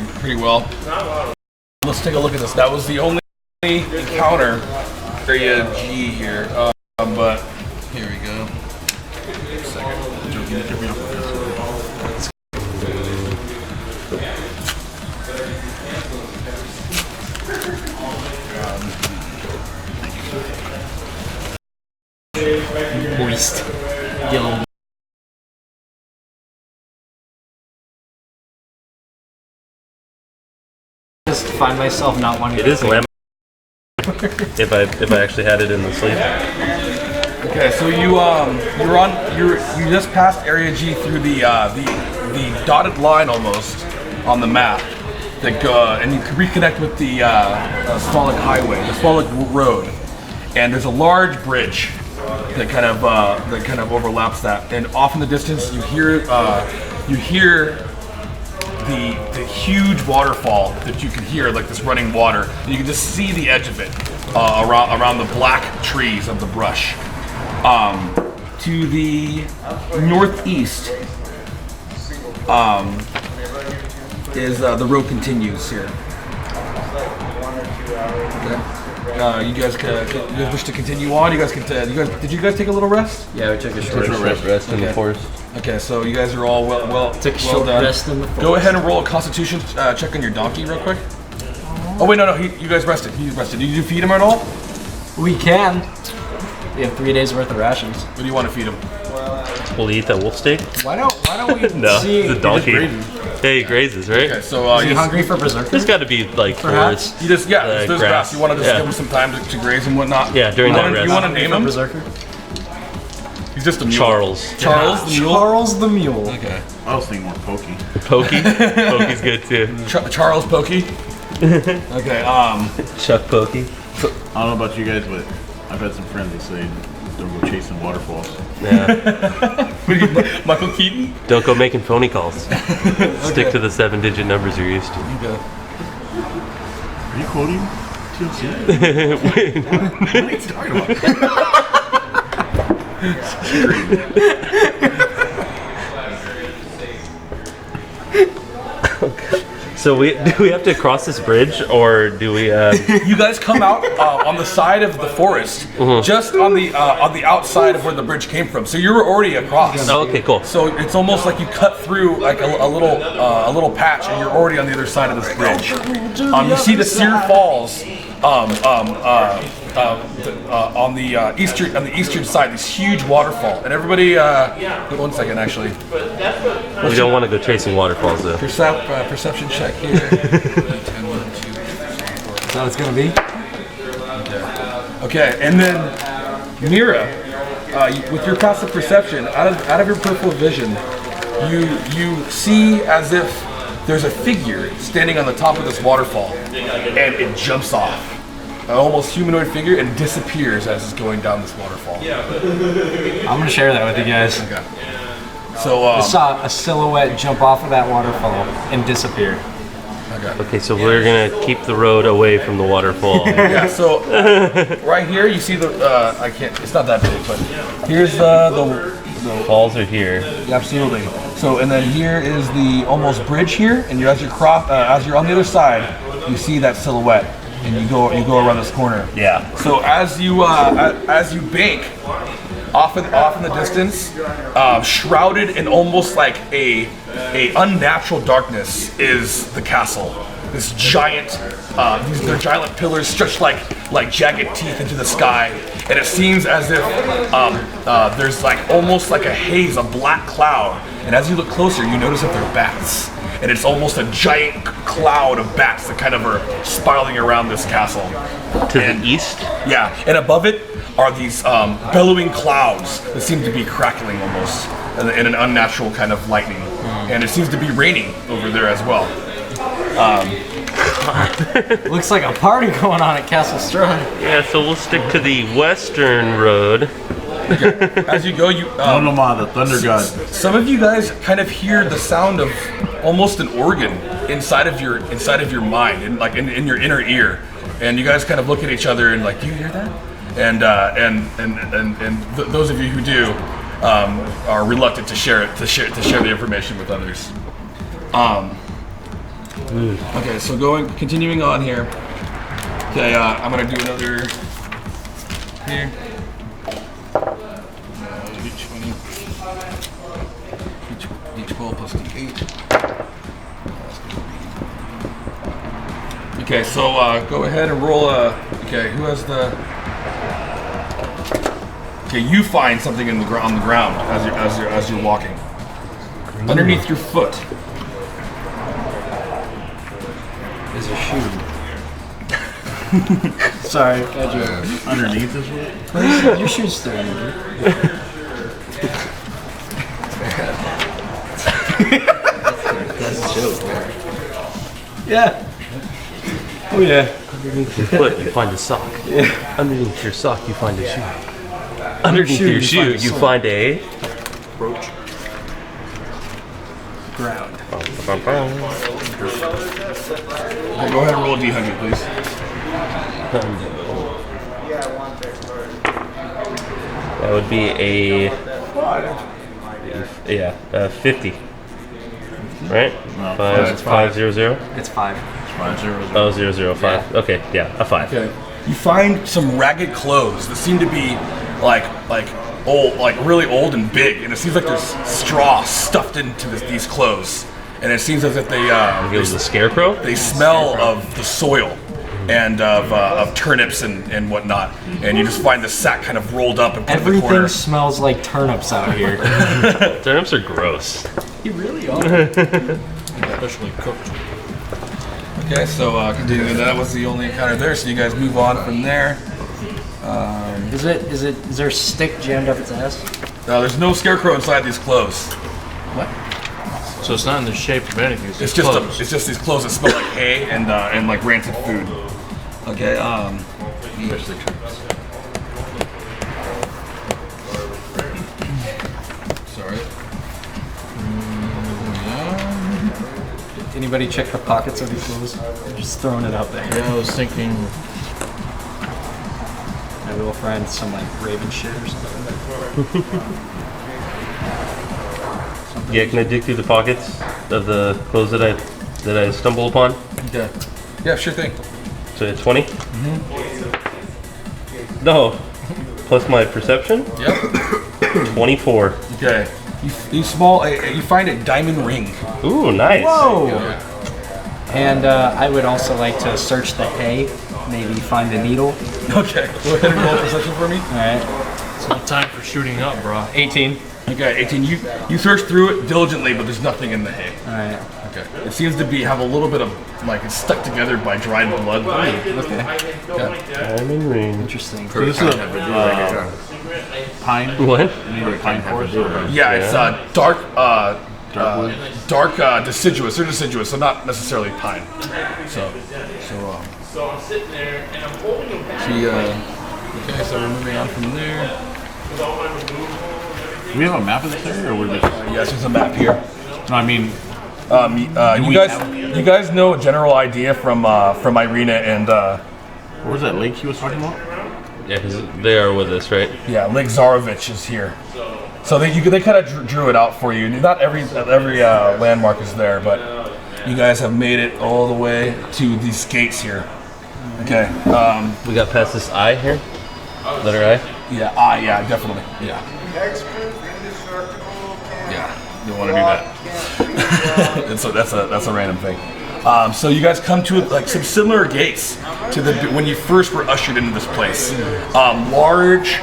pretty well. Let's take a look at this. That was the only encounter area G here, but here we go. Moist. Yellow. Just find myself not wanting It is lamb. if I actually had it in the sleeve. Okay, so you just passed Area G through the dotted line almost on the map that and you can reconnect with the Smolik Highway, the Smolik Road, and there's a large bridge that kind of overlaps that, and off in the distance you hear the huge waterfall that you can hear, like this running water. And you can just see the edge of it around the black trees of the brush. To the northeast is the road continues here. Okay. You guys wish to continue on? Did you guys take a little rest? Yeah, we took a short Rest in the forest. Okay, so you guys are all well Took a short done. rest in the forest. Go ahead and roll a Constitution check on your donkey real quick. Oh wait, no, you guys rested. He rested. Did you feed him at all? We can. We have 3 days worth of rations. What do you want to feed him? Will he eat that wolf steak? Why don't we No, see? it's a donkey. Yeah, he grazes, right? Okay, so Is he hungry for berserker? There's got to be like Perhaps. forest. you just there's grass. You want to just give him some time to graze and whatnot. Yeah, during that rest. You want to name him? Berserker? He's just a mule. Charles. Charles the mule. Charles the mule. Okay. I was thinking more Pokey. Pokey. Pokey's good too. Charles Pokey. Okay. Chuck Pokey. I don't know about you guys, but I've had some friends that say don't go chasing waterfalls. Yeah. Michael Keaton. Don't go making phony calls. Stick to the 7-digit numbers you're used to. Okay. Are you quoting TLC? What are you talking about? So do we have to cross this bridge, or do we? You guys come out on the side of the forest, just on the outside of where the bridge came from. So you were already across. Oh, okay, cool. So it's almost like you cut through like a little patch, and you're already on the other side of this bridge. You see the Sear Falls on the eastern side, this huge waterfall, and everybody. Wait 1 second, actually. We don't want to go chasing waterfalls, though. Perception check here. 10, 1, 2, 3, 4. Is that what it's gonna be? Okay, and then Mira, with your passive perception, out of your peripheral vision, you see as if there's a figure standing on the top of this waterfall, and it jumps off. An almost humanoid figure, and disappears as it's going down this waterfall. I'm gonna share that with you guys. Okay. So I saw a silhouette jump off of that waterfall and disappear. Okay, so we're gonna keep the road away from the waterfall. yeah. So right here, you see the I can't. It's not that big, but here's the Falls are here. absolutely. So and then here is the almost bridge here, and as you're on the other side, you see that silhouette. And you go around this corner. Yeah. So as you bank off in the distance, shrouded in almost like a unnatural darkness, is the castle. This giant, they're giant pillars stretched like jagged teeth into the sky, and it seems as if there's like almost like a haze, a black cloud. And as you look closer, you notice that they're bats. And it's almost a giant cloud of bats that kind of are spiraling around this castle. To the east? Yeah, and above it are these bellowing clouds that seem to be crackling almost in an unnatural kind of lightning. And it seems to be raining over there as well. Looks like a party going on at Castle Strahd. Yeah, so we'll stick to the western road. As you go, the thunder god. Some of you guys kind of hear the sound of almost an organ inside of your mind, and like in your inner ear. And you guys kind of look at each other and like, do you hear that? And those of you who do are reluctant to share the information with others. Okay, so continuing on here. Okay, I'm gonna do another here. D20. D12 plus D8. Okay, so go ahead and roll okay, who has the... Okay, you find something on the ground as you're walking. Underneath your foot. Is a shoe. Sorry, bad joke. Underneath this one? Your shoe's still in there. That's a joke. Yeah. Oh yeah. Underneath your foot, you find a sock. Yeah. Underneath your sock, you find a shoe. Underneath your shoe, you find a Roach. Ground. Okay, go ahead and roll a D100, please. That would be a 50. Right? No, 500. It's 5. 5-0. Oh, 005. Okay, yeah, a 5. Okay. You find some ragged clothes that seem to be like old, like really old and big, and it seems like there's straw stuffed into these clothes, and it seems as if It was the scarecrow? they smell of the soil and of turnips and whatnot, and you just find the sack kind of rolled up and put in the corner. Everything smells like turnips out here. Turnips are gross. You really are. Especially cooked. Okay, so continuing, that was the only encounter there. So you guys move on from there. Is there a stick jammed up its ass? There's no scarecrow inside these clothes. So it's not in the shape of anything. It's just it's just these clothes that smell like hay and like rancid food. Okay. Sorry. Anybody check the pockets of these clothes? I'm just throwing it out there. Yeah, I was thinking. Maybe we'll find some like raven shit or something. Yeah, can I dig through the pockets of the clothes that I stumble upon? Okay. Yeah, sure thing. So 20? No. Plus my perception? Yep. 24. Okay. You find a diamond ring. Ooh, nice. Whoa! And I would also like to search the hay, maybe find a needle. Okay. Go ahead and roll a perception for me. All right. It's not time for shooting up, bro. 18. Okay, 18. You search through it diligently, but there's nothing in the hay. All right. Okay. It seems to have a little bit of like it's stuck together by dried blood. Okay. Diamond ring. Interesting. So this is a pine. What? Pine forest. Yeah, it's dark deciduous. They're deciduous, so not necessarily pine. So I'm sitting there and I'm holding him back. Okay, so we're moving on from there. Do we have a map of this area, or we're just? Yes, there's a map here. No, I mean, You guys know a general idea from Irina and what was that lake he was talking about? Yeah, because they are with us, right? yeah, Lake Zarovich is here. So they kind of drew it out for you. Not every landmark is there, but you guys have made it all the way to these gates here. Okay. We got past this I here. Letter I. Yeah, definitely. Yeah. Yeah, you want to do that. And so that's a random thing. So you guys come to like some similar gates to when you first were ushered into this place. Large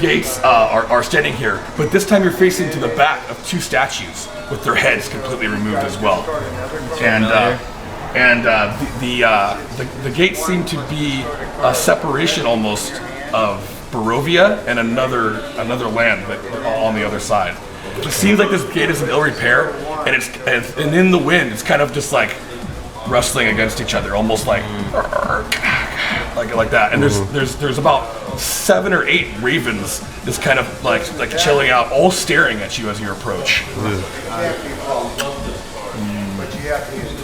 gates are standing here, but this time you're facing to the back of two statues with their heads completely removed as well. And the gates seem to be a separation almost of Monrovia and another land on the other side. It seems like this gate is in ill repair, and and in the wind, it's kind of just like rustling against each other, almost like that. And there's about 7 or 8 ravens just kind of like chilling out, all staring at you as you approach.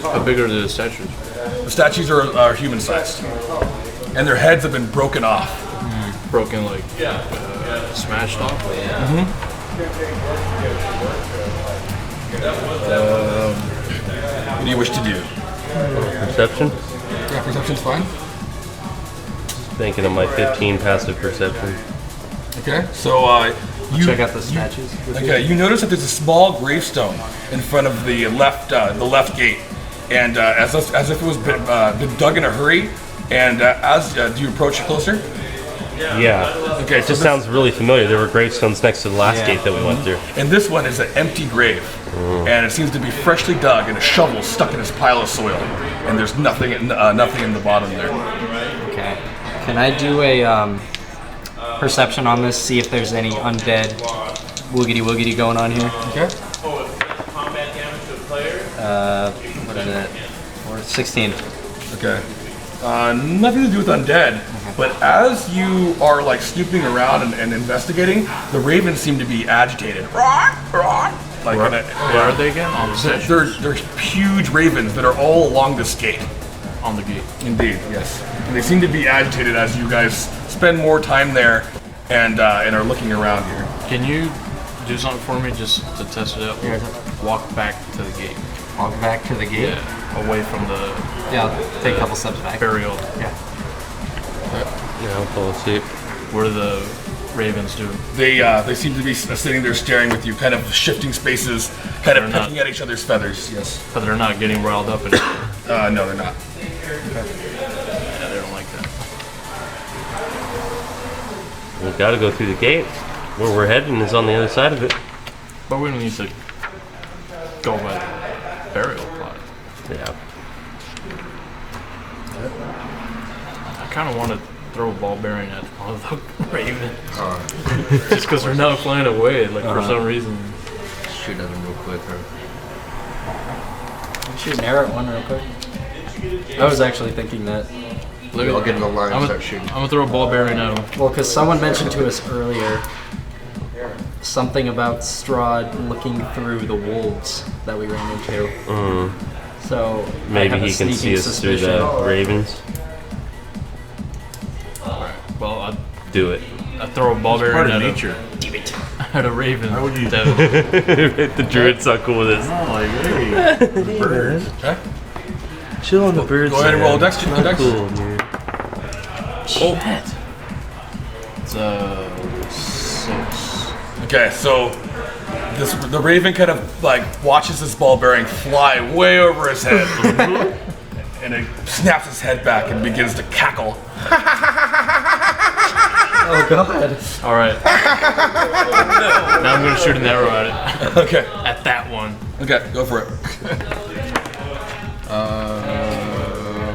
How big are the statues? The statues are human sized, and their heads have been broken off. Broken, like smashed off. What do you wish to do? Perception? Yeah, perception's fine. Thinking of my 15 passive perception. Okay, so you Check out the statues. okay. You notice that there's a small gravestone in front of the left gate, and as if it was been dug in a hurry. And do you approach it closer? Yeah. Okay, It just sounds really familiar. There were gravestones next to the last gate that we went through. And this one is an empty grave, and it seems to be freshly dug, and a shovel stuck in this pile of soil, and there's nothing in the bottom there. Okay. Can I do a perception on this? See if there's any undead woogity going on here. Okay. What is it? 16. Okay. Nothing to do with undead, but as you are like snooping around and investigating, the ravens seem to be agitated. Like Where are they again? On the stage? they're huge ravens that are all along this gate. On the gate. Indeed, yes. And they seem to be agitated as you guys spend more time there and are looking around here. Can you do something for me just to test it out? Yeah. Walk back to the gate. Walk back to the gate. Yeah, away from the Yeah, I'll take a couple steps back. burial. Yeah. Yeah, I'll fall asleep. What do the ravens do? They seem to be sitting there staring with you, kind of shifting spaces, kind of They're not- pecking at each other's feathers. Yes. But they're not getting riled up and No, they're not. yeah, they don't like that. We gotta go through the gate. Where we're heading is on the other side of it. But we don't need to go by the burial plot. Yeah. I kind of want to throw a ball bearing at one of the ravens. Just because they're not flying away, like for some reason. Shoot at him real quick, or Shoot an arrow at one real quick. I was actually thinking that. I'll get in the line and I'm start shooting. gonna throw a ball bearing at him. Well, because someone mentioned to us earlier something about Strahd looking through the wolves that we ran into. So I Maybe have a he can see sneaking us through suspicion. the ravens. Well, Do it. I throw a ball Part bearing of at nature. at a raven. How would you- Devin. The druid's not cool with this. Oh, like, hey, the birds. Okay. Chill on the birds. Go ahead and roll a dex. Dex. Cool, dude. Shit. It's 6. Okay, so the raven kind of like watches this ball bearing fly way over his head, and it snaps its head back and begins to cackle. Oh god. All right. Now I'm gonna shoot an arrow at it. Okay. At that one. Okay, go for it.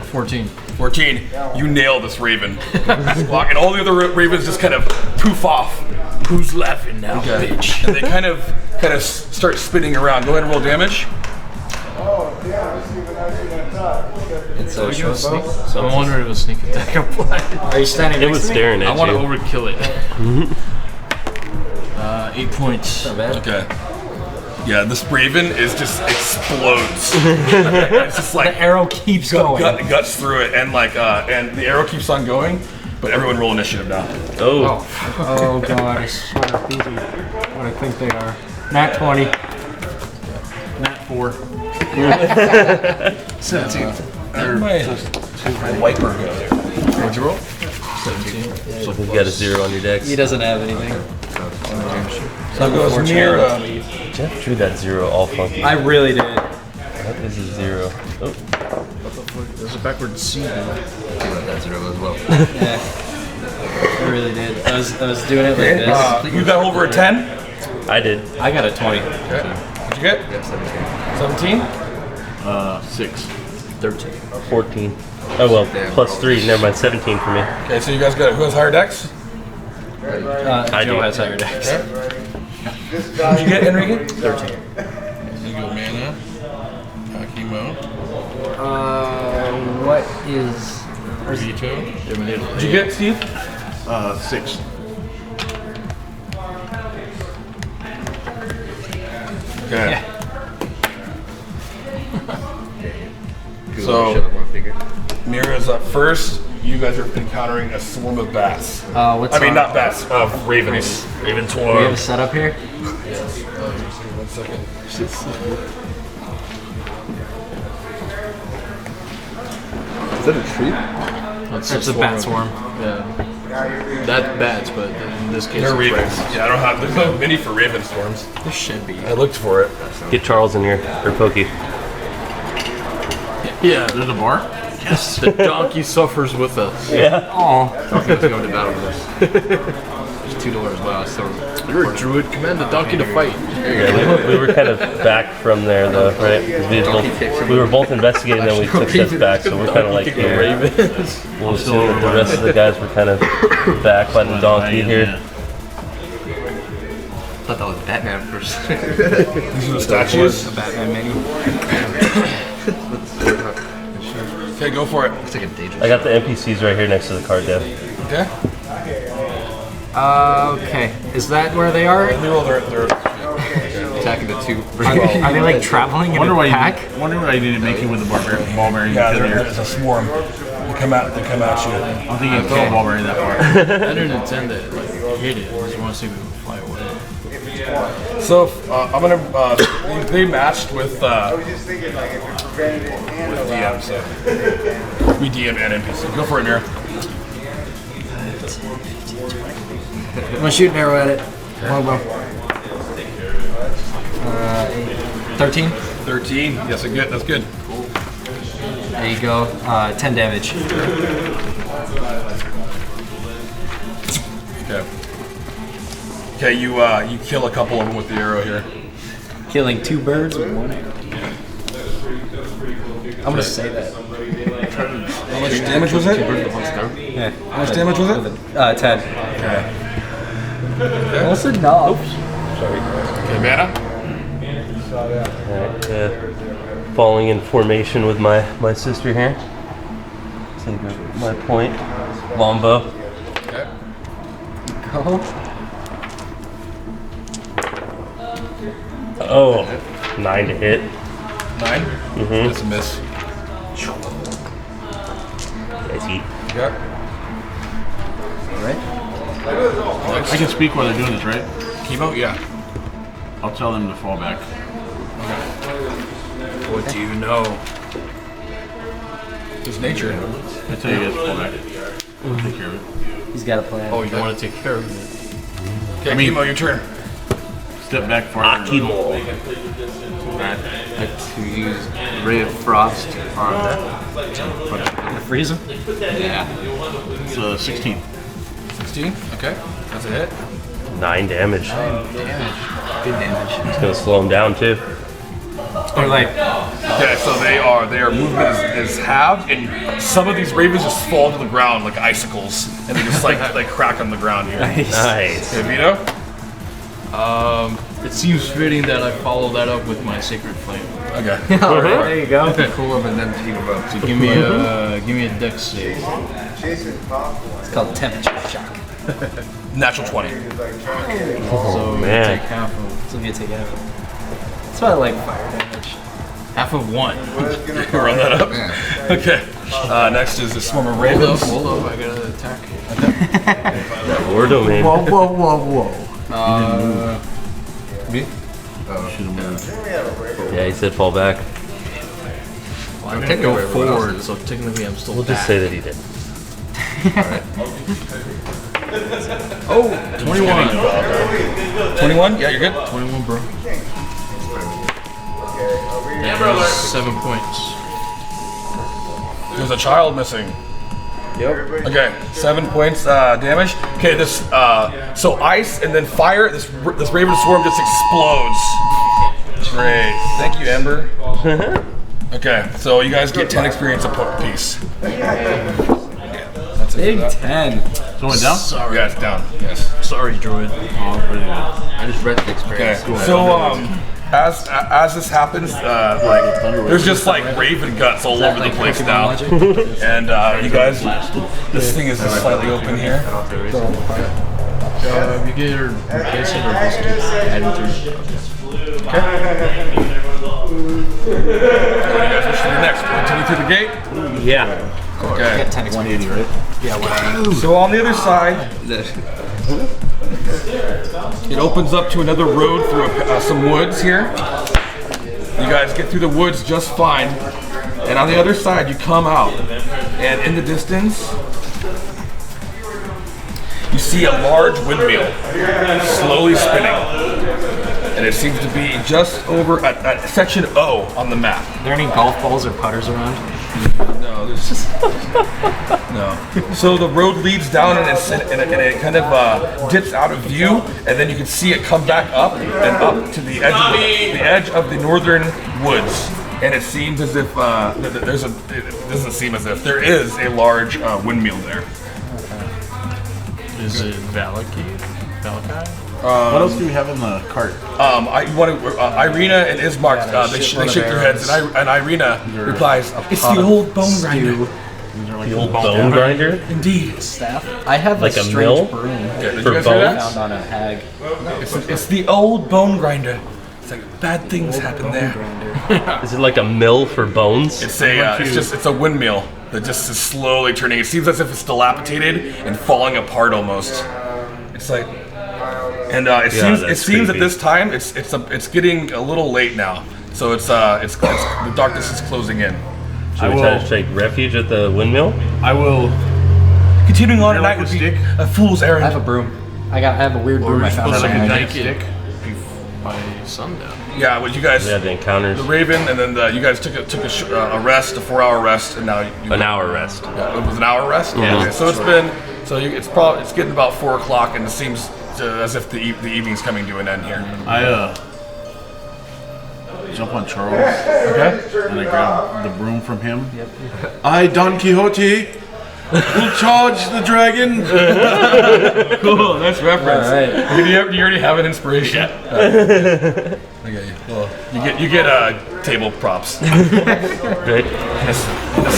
14. 14. You nail this raven. And all the other ravens just kind of poof off. Who's laughing now, bitch? And they kind of start spinning around. Go ahead and roll damage. It's a short bow. So I'm wondering if a sneak attack applied. Are you standing It next was to me? staring I at want to you. overkill it. 8 points. Not bad. Okay. Yeah, this raven just explodes. It's just like The arrow keeps going. guts through it, and and the arrow keeps on going. But everyone roll initiative now. Oh, Oh god, I swear these are what I think they are. Nat 20. Nat 4. 17. My wiper goes. What'd you roll? 17. you got a 0 on your dex. He doesn't have anything. So it goes near. Jeff drew that 0 all funky. I really did. That is a 0. Oh, There's a backward C. That's 0 as well. Yeah. I really did. I was doing it like this. You got over a 10? I did. I got a 20. Okay. What'd you get? 17? 6. 13. 14. Oh well, plus 3. Never mind. 17 for me. Okay, so you guys got who has higher dex? I Joe do. has higher decks. What'd you get, Enrique? 13. You go mana. Chemo. What is... Veto. What'd you get, Steve? 6. Okay. Yeah. So Mira's up first. You guys are encountering a swarm of bats. What's I mean, our- not bats, of ravens. Raven Do we have a swarm. setup here? 1 second. Is that a tree? It's a bat swarm. Yeah. That's bats, but in this case, They're it's ravens. Yeah, I don't have. There's no mini for raven storms. There should be. I looked for it. Get Charles in here, or Pokey. Yeah, There's a bar? yes. The donkey suffers with us. Yeah. Oh. Let's go to battle with us. There's $2. Wow, so. You're a druid. Command the donkey to fight. Yeah, we were kind of back from there though, right? 'Cause we were both investigating, then we took steps back, so we're kind of like here. Ravens. We'll assume that the rest of the guys were kind of back by the donkey here. I thought that was Batman first. These are the statues. Batman menu. Okay, go for it. Looks like a dangerous. I got the NPCs right here next to the card, Dev. Okay. Okay. Is that where they are? They're attacking the two. Are they like traveling in Wonder a why pack? wonder why you didn't make it with the barbarian. yeah, there's a swarm. They come at you. I don't think you can throw a barbarian that far. I didn't intend to like hit it. I just want to see if it would fly away. So I'm gonna. They matched with DM. So we DM and NPC. Go for it, Mira. I'm gonna shoot an arrow at it. Longbow. 13. 13. Yes, good. That's good. There you go. 10 damage. Okay. Okay, you kill a couple of them with the arrow here. Killing 2 birds with 1 arrow. I'm gonna say that. How much damage was it? Yeah. How much damage was it? 10. Okay. Also no. Okay, mana. Alright, falling in formation with my sister here. Take my point. Longbow. Okay. Go. Oh, 9 to hit. 9. That's a miss. Easy. Okay. Alright. I can speak while they're doing this, right? Chemo. Yeah. I'll tell them to fall back. What do you know? Just nature. I tell you guys to fall back. I'll take care of it. He's got a plan. Oh, you want to take care of it? Okay, I mean- Chemo, your turn. Step back farther. Akimo. I'd like to use Ray of Frost on that. Freeze him. Yeah. It's 16. 16. Okay, that's a hit. 9 damage. Good damage. It's gonna slow him down too. Or like, Okay, so their movement is halved, and some of these ravens just fall to the ground like icicles, and they just like crack on the ground here. Nice. Okay, Vito. It seems fitting that I follow that up with my sacred flame. Okay. there you go. Cool them and then heat them up. So give me a dex save. It's called temperature shock. Natural 20. So man. take half of So you take half. That's why I like fire damage. 1. Run that up. Okay. Next is the swarm of ravens. Hold up, I gotta attack. War domain. Whoa. Me? Should have moved. Yeah, he said fall back. I'm gonna go forward, so technically I'm still We'll just say that he did. 21. 21? Yeah, you're good. 21, bro. Yeah, 7 points. There's a child missing. Yep. Okay, 7 points damage. Okay, this so ice and then fire. This raven swarm just explodes. Great. Thank you, Ember. Okay, so you guys get 10 experience apiece. That's it. Big for that. 10. So it down? Sorry. Yeah, it's down. Yes. Sorry, druid. Oh, pretty good. I just read the experience. Okay. So as this happens, like there's just like raven guts all over the place now, and you guys, this thing is just slightly open here. You get your replace it or just keep adding to it? Okay. What do you guys wish to do next? Continue through the gate. Yeah. Okay. 10 experience. 180, right? Yeah, 180. So on the other side, it opens up to another road through some woods here. You guys get through the woods just fine. And on the other side, you come out, and in the distance, you see a large windmill slowly spinning. And it seems to be just over at section O on the map. Are there any golf balls or putters around? No, there's just no. So the road leads down and it kind of dips out of view, and then you can see it come back up and up to the edge of the northern woods. And it seems as if it doesn't seem as if there is a large windmill there. Is it Valakai? What else do we have in the cart? Irina and Ismark, they shake their heads, and Irina replies, "It's the old bone grinder." The old bone grinder? Indeed. Staff? I have Like a a strange mill? broom Did For you guys hear that? bones? found on a hag. It's the old bone grinder. It's like bad things happen there. Is it like a mill for bones? It's a windmill that just is slowly turning. It seems as if it's dilapidated and falling apart almost. It's like, and it seems creepy. at this time it's getting a little late now. So it's the darkness is closing in. Should we try to take refuge at the windmill? I will. Continuing on You tonight like would a be stick? a fool's I errand. have a broom. I have a weird Or broom we're I found supposed on to a hag. make it by sundown. Yeah, what you guys, We had the encounters. the Raven, and then you guys took a rest, a 4-hour rest, and now An hour rest. Yeah, it was an hour rest. Yeah. Okay, so it's getting about 4 o'clock, and it seems as if the evening's coming to an end here. I jump on Charles Okay. and I grab the broom from him. I, Don Quixote, will charge the dragon. Cool, nice reference. All right. Do you already have an inspiration? Okay. Well, you get table props. Right? A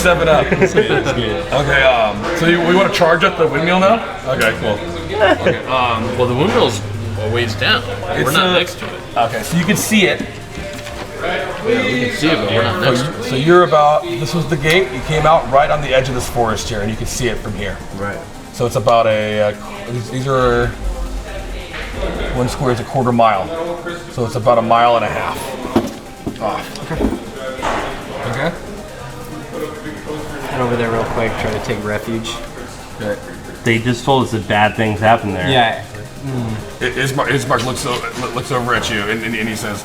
7-Up. Okay. So we want to charge up the windmill now? Okay. Cool. Okay. Well, the windmill's a ways down. We're not next to it. Okay. So you can see it. We can see it, but we're not next to it. So you're about. This was the gate. You came out right on the edge of this forest here, and you can see it from here. Right. So it's about these are, one square is a quarter mile. So it's about 1.5 miles off. Okay. Head over there real quick, try to take refuge. Okay. They just told us that bad things happen there. Yeah. Ismark looks over at you and he says,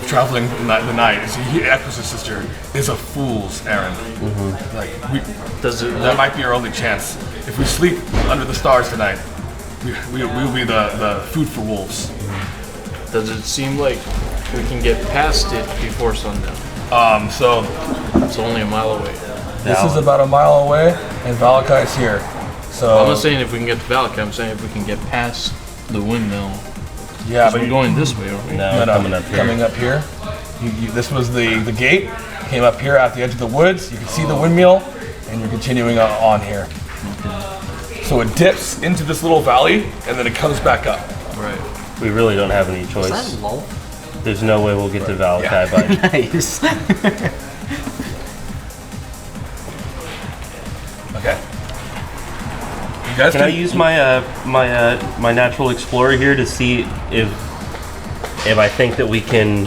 traveling the night, he echoes his sister, is a fool's errand. Like, that might be our only chance. If we sleep under the stars tonight, we will be the food for wolves. Does it seem like we can get past it before sundown? So It's only 1 mile away. this is about 1 mile away, and Valakai is here. So I'm not saying if we can get to Valakai, I'm saying if we can get past the windmill. yeah, We're going this way, aren't we? No, coming up here. Coming up here. This was the gate. Came up here at the edge of the woods. You can see the windmill, and you're continuing on here. So it dips into this little valley, and then it comes back up. Right. We really don't have any Is choice. that lull? There's no way we'll get to Valakai by. Nice. Okay. You guys Can I use my my natural explorer here to see if I think that we can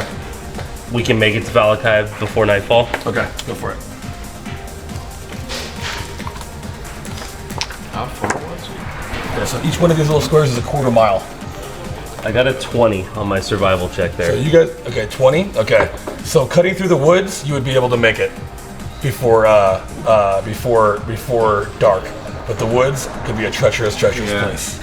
make it to Valakai before nightfall? Okay, go for it. How far was it? Okay, so each one of these little squares is a quarter mile. I got a 20 on my survival check So there. you guys, okay, 20. Okay, so cutting through the woods, you would be able to make it before dark. But the woods could be a treacherous place.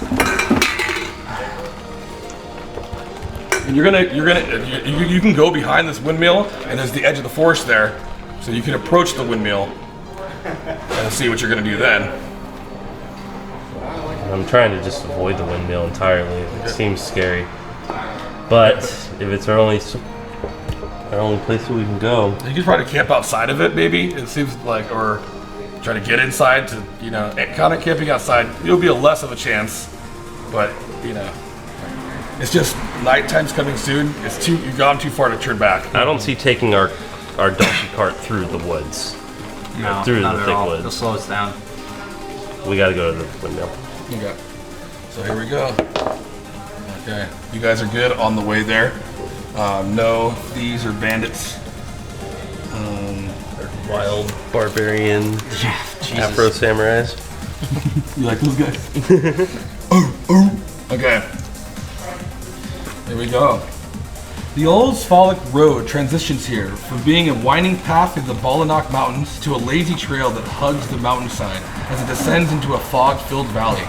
And you can go behind this windmill, and there's the edge of the forest there, so you can approach the windmill and see what you're gonna do then. I'm trying to just avoid the windmill entirely. It seems scary. But if it's our only place that we can go, You could try to camp outside of it, maybe. It seems like, or try to get inside to, kind of camping outside. It'll be less of a chance, but it's just nighttime's coming soon. You've gone too far to turn back. I don't see taking our donkey cart through the woods. No, Through not the at thick all. woods. It'll slow us down. We got to go to the windmill. Okay. So here we go. Okay. You guys are good on the way there. No thieves or bandits. wild barbarian Afro samurais. You like those guys? Okay. Here we go. The old Sphalic Road transitions here from being a winding path through the Balanak Mountains to a lazy trail that hugs the mountainside as it descends into a fog-filled valley.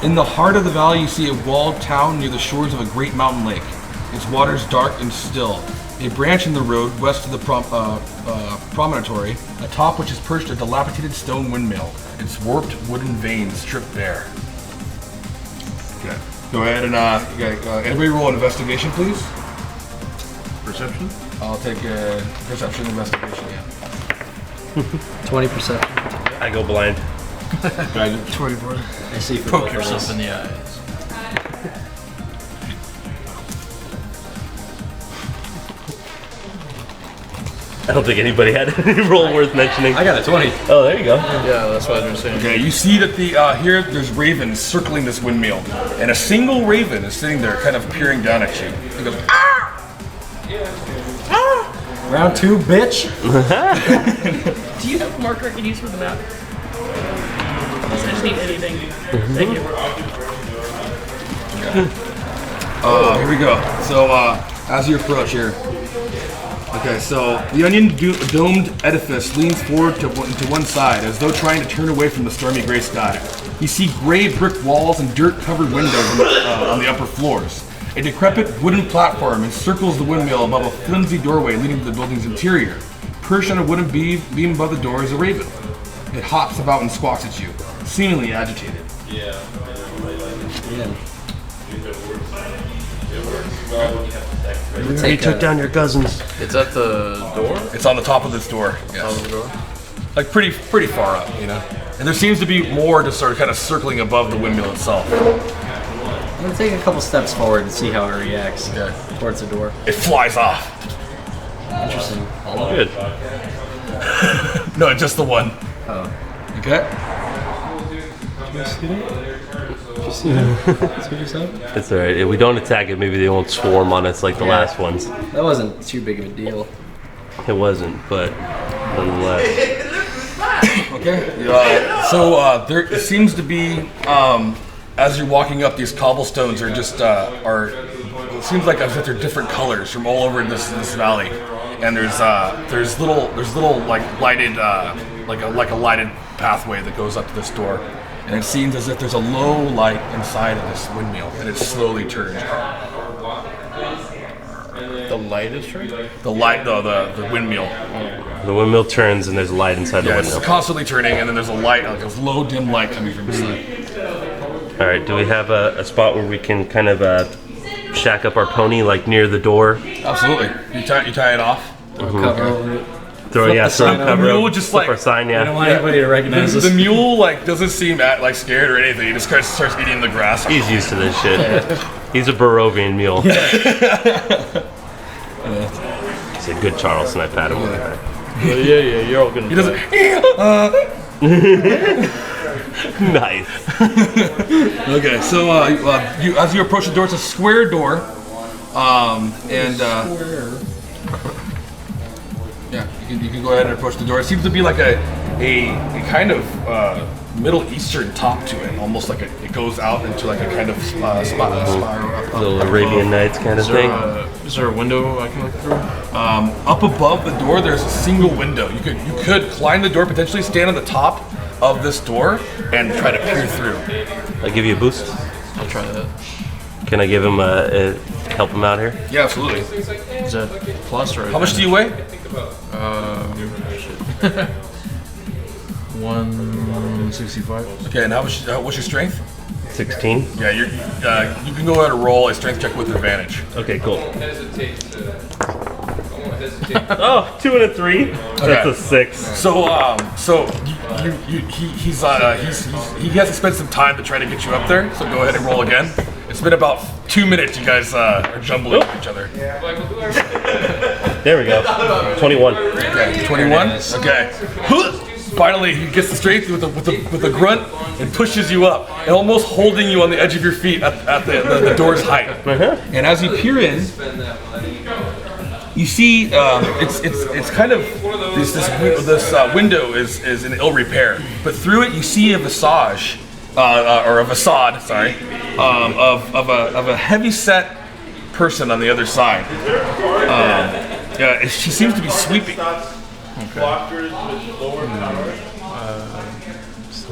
In the heart of the valley, you see a walled town near the shores of a great mountain lake. Its waters dark and still. A branch in the road west of the promontory, atop which is perched a dilapidated stone windmill, its warped wooden vanes stripped bare. Okay. Go ahead and everybody roll an investigation, please. Perception? I'll take a perception investigation, yeah. 20 perception. I go blind. 24. I see for Poke both of yourself us. in the eyes. I don't think anybody had any roll worth mentioning. I got a 20. Oh, there you go. Yeah, that's what I was saying. Okay, you see that here there's ravens circling this windmill, and a single raven is sitting there kind of peering down at you. It goes, ah! Round 2, bitch. Do you have a marker I can use for the map? I just need anything. Thank you. Here we go. So, as you approach here. Okay, so the onion-domed edifice leans forward to one side, as though trying to turn away from the stormy gray sky. You see gray brick walls and dirt-covered windows on the upper floors. A decrepit wooden platform encircles the windmill above a flimsy doorway leading to the building's interior. Perched on a wooden beam above the door is a raven. It hops about and squawks at you, seemingly agitated. He took down your cousins. It's at the door? It's on the top of this door. Yes. Like pretty far up, you know. And there seems to be more just sort of kind of circling above the windmill itself. I'm gonna take a couple steps forward and see how it reacts towards the door. It flies off. Interesting. Good. No, just the one. Oh. Okay. It's alright. If we don't attack it, maybe they won't swarm on us like the last ones. That wasn't too big of a deal. It wasn't, but nonetheless. Okay. There seems to be, as you're walking up, these cobblestones are just it seems like as if they're different colors from all over this valley, and there's little like lighted like a lighted pathway that goes up to this door, and it seems as if there's a low light inside of this windmill, and it's slowly turned. The light is turned? The windmill. The windmill turns and there's a light inside the Yeah, window. it's constantly turning, and then there's a light, like a low dim light coming from inside. Alright, do we have a spot where we can kind of shack up our pony, like near the door? Absolutely. You tie it off. Cover over it. Throw the sign cover The mule up, just flip like our sign, I don't yeah. want anybody to recognize The us. mule like doesn't seem like scared or anything. He just starts eating the grass. He's used to this shit. He's a Barovian mule. He's a good Charleston. I pat him on the back. Yeah, you're all gonna He doesn't. Nice. Okay, so as you approach the door, it's a square door, yeah, you can go ahead and approach the door. It seems to be like a kind of Middle Eastern top to it, almost like it goes out into like a kind of spiral. Little Arabian Nights kind of thing. Is there a window I can look through? Up above the door, there's a single window. You could climb the door, potentially stand on the top of this door, and try to peer through. I'll give you a boost. I'll try that. Can I give him help him out here? Yeah, absolutely. Is that plus or? How much do you weigh? Shit. 165. Okay, and what's your strength? 16. Yeah, you can go ahead and roll a strength check with advantage. Okay, cool. Oh, 2 and a 3. That's a 6. So he has to spend some time to try to get you up there. So go ahead and roll again. It's been about 2 minutes. You guys are jumbling with each other. There we go. 21. Okay, 21. Okay. Finally, he gets the strength with a grunt and pushes you up, and almost holding you on the edge of your feet at the door's height. And as you peer in, You see, it's kind of this window is in ill repair, but through it you see a visage, or a facade, sorry, of a heavy set person on the other side. She seems to be sweeping.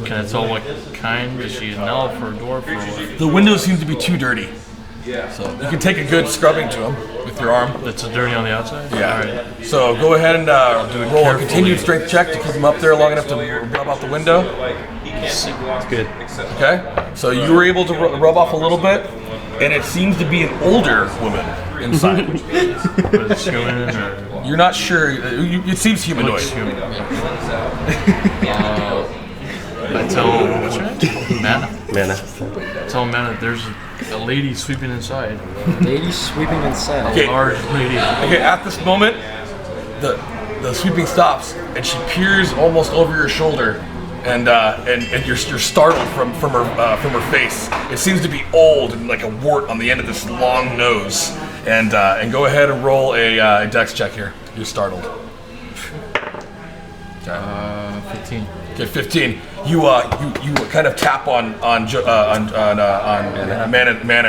Can I tell what kind? Is she an elf or a dwarf or what? The windows seem to be too dirty. So you can take a good scrubbing to them with your arm. That's dirty on the outside? Yeah. Alright. So go ahead and roll a continued strength check to keep them up there long enough to rub out the window. It's good. Okay. So you were able to rub off a little bit, and it seems to be an older woman inside. But it's human or You're not sure. It seems humanoid. looks human? I tell what's her name? Mana. Tell Mana there's a lady sweeping inside. Lady sweeping inside. Okay. Large lady. Okay, at this moment, the sweeping stops, and she peers almost over your shoulder, and you're startled from her face. It seems to be old and like a wart on the end of this long nose. And go ahead and roll a dex check here. You're startled. Okay. 15. Okay, 15. You kind of tap on mana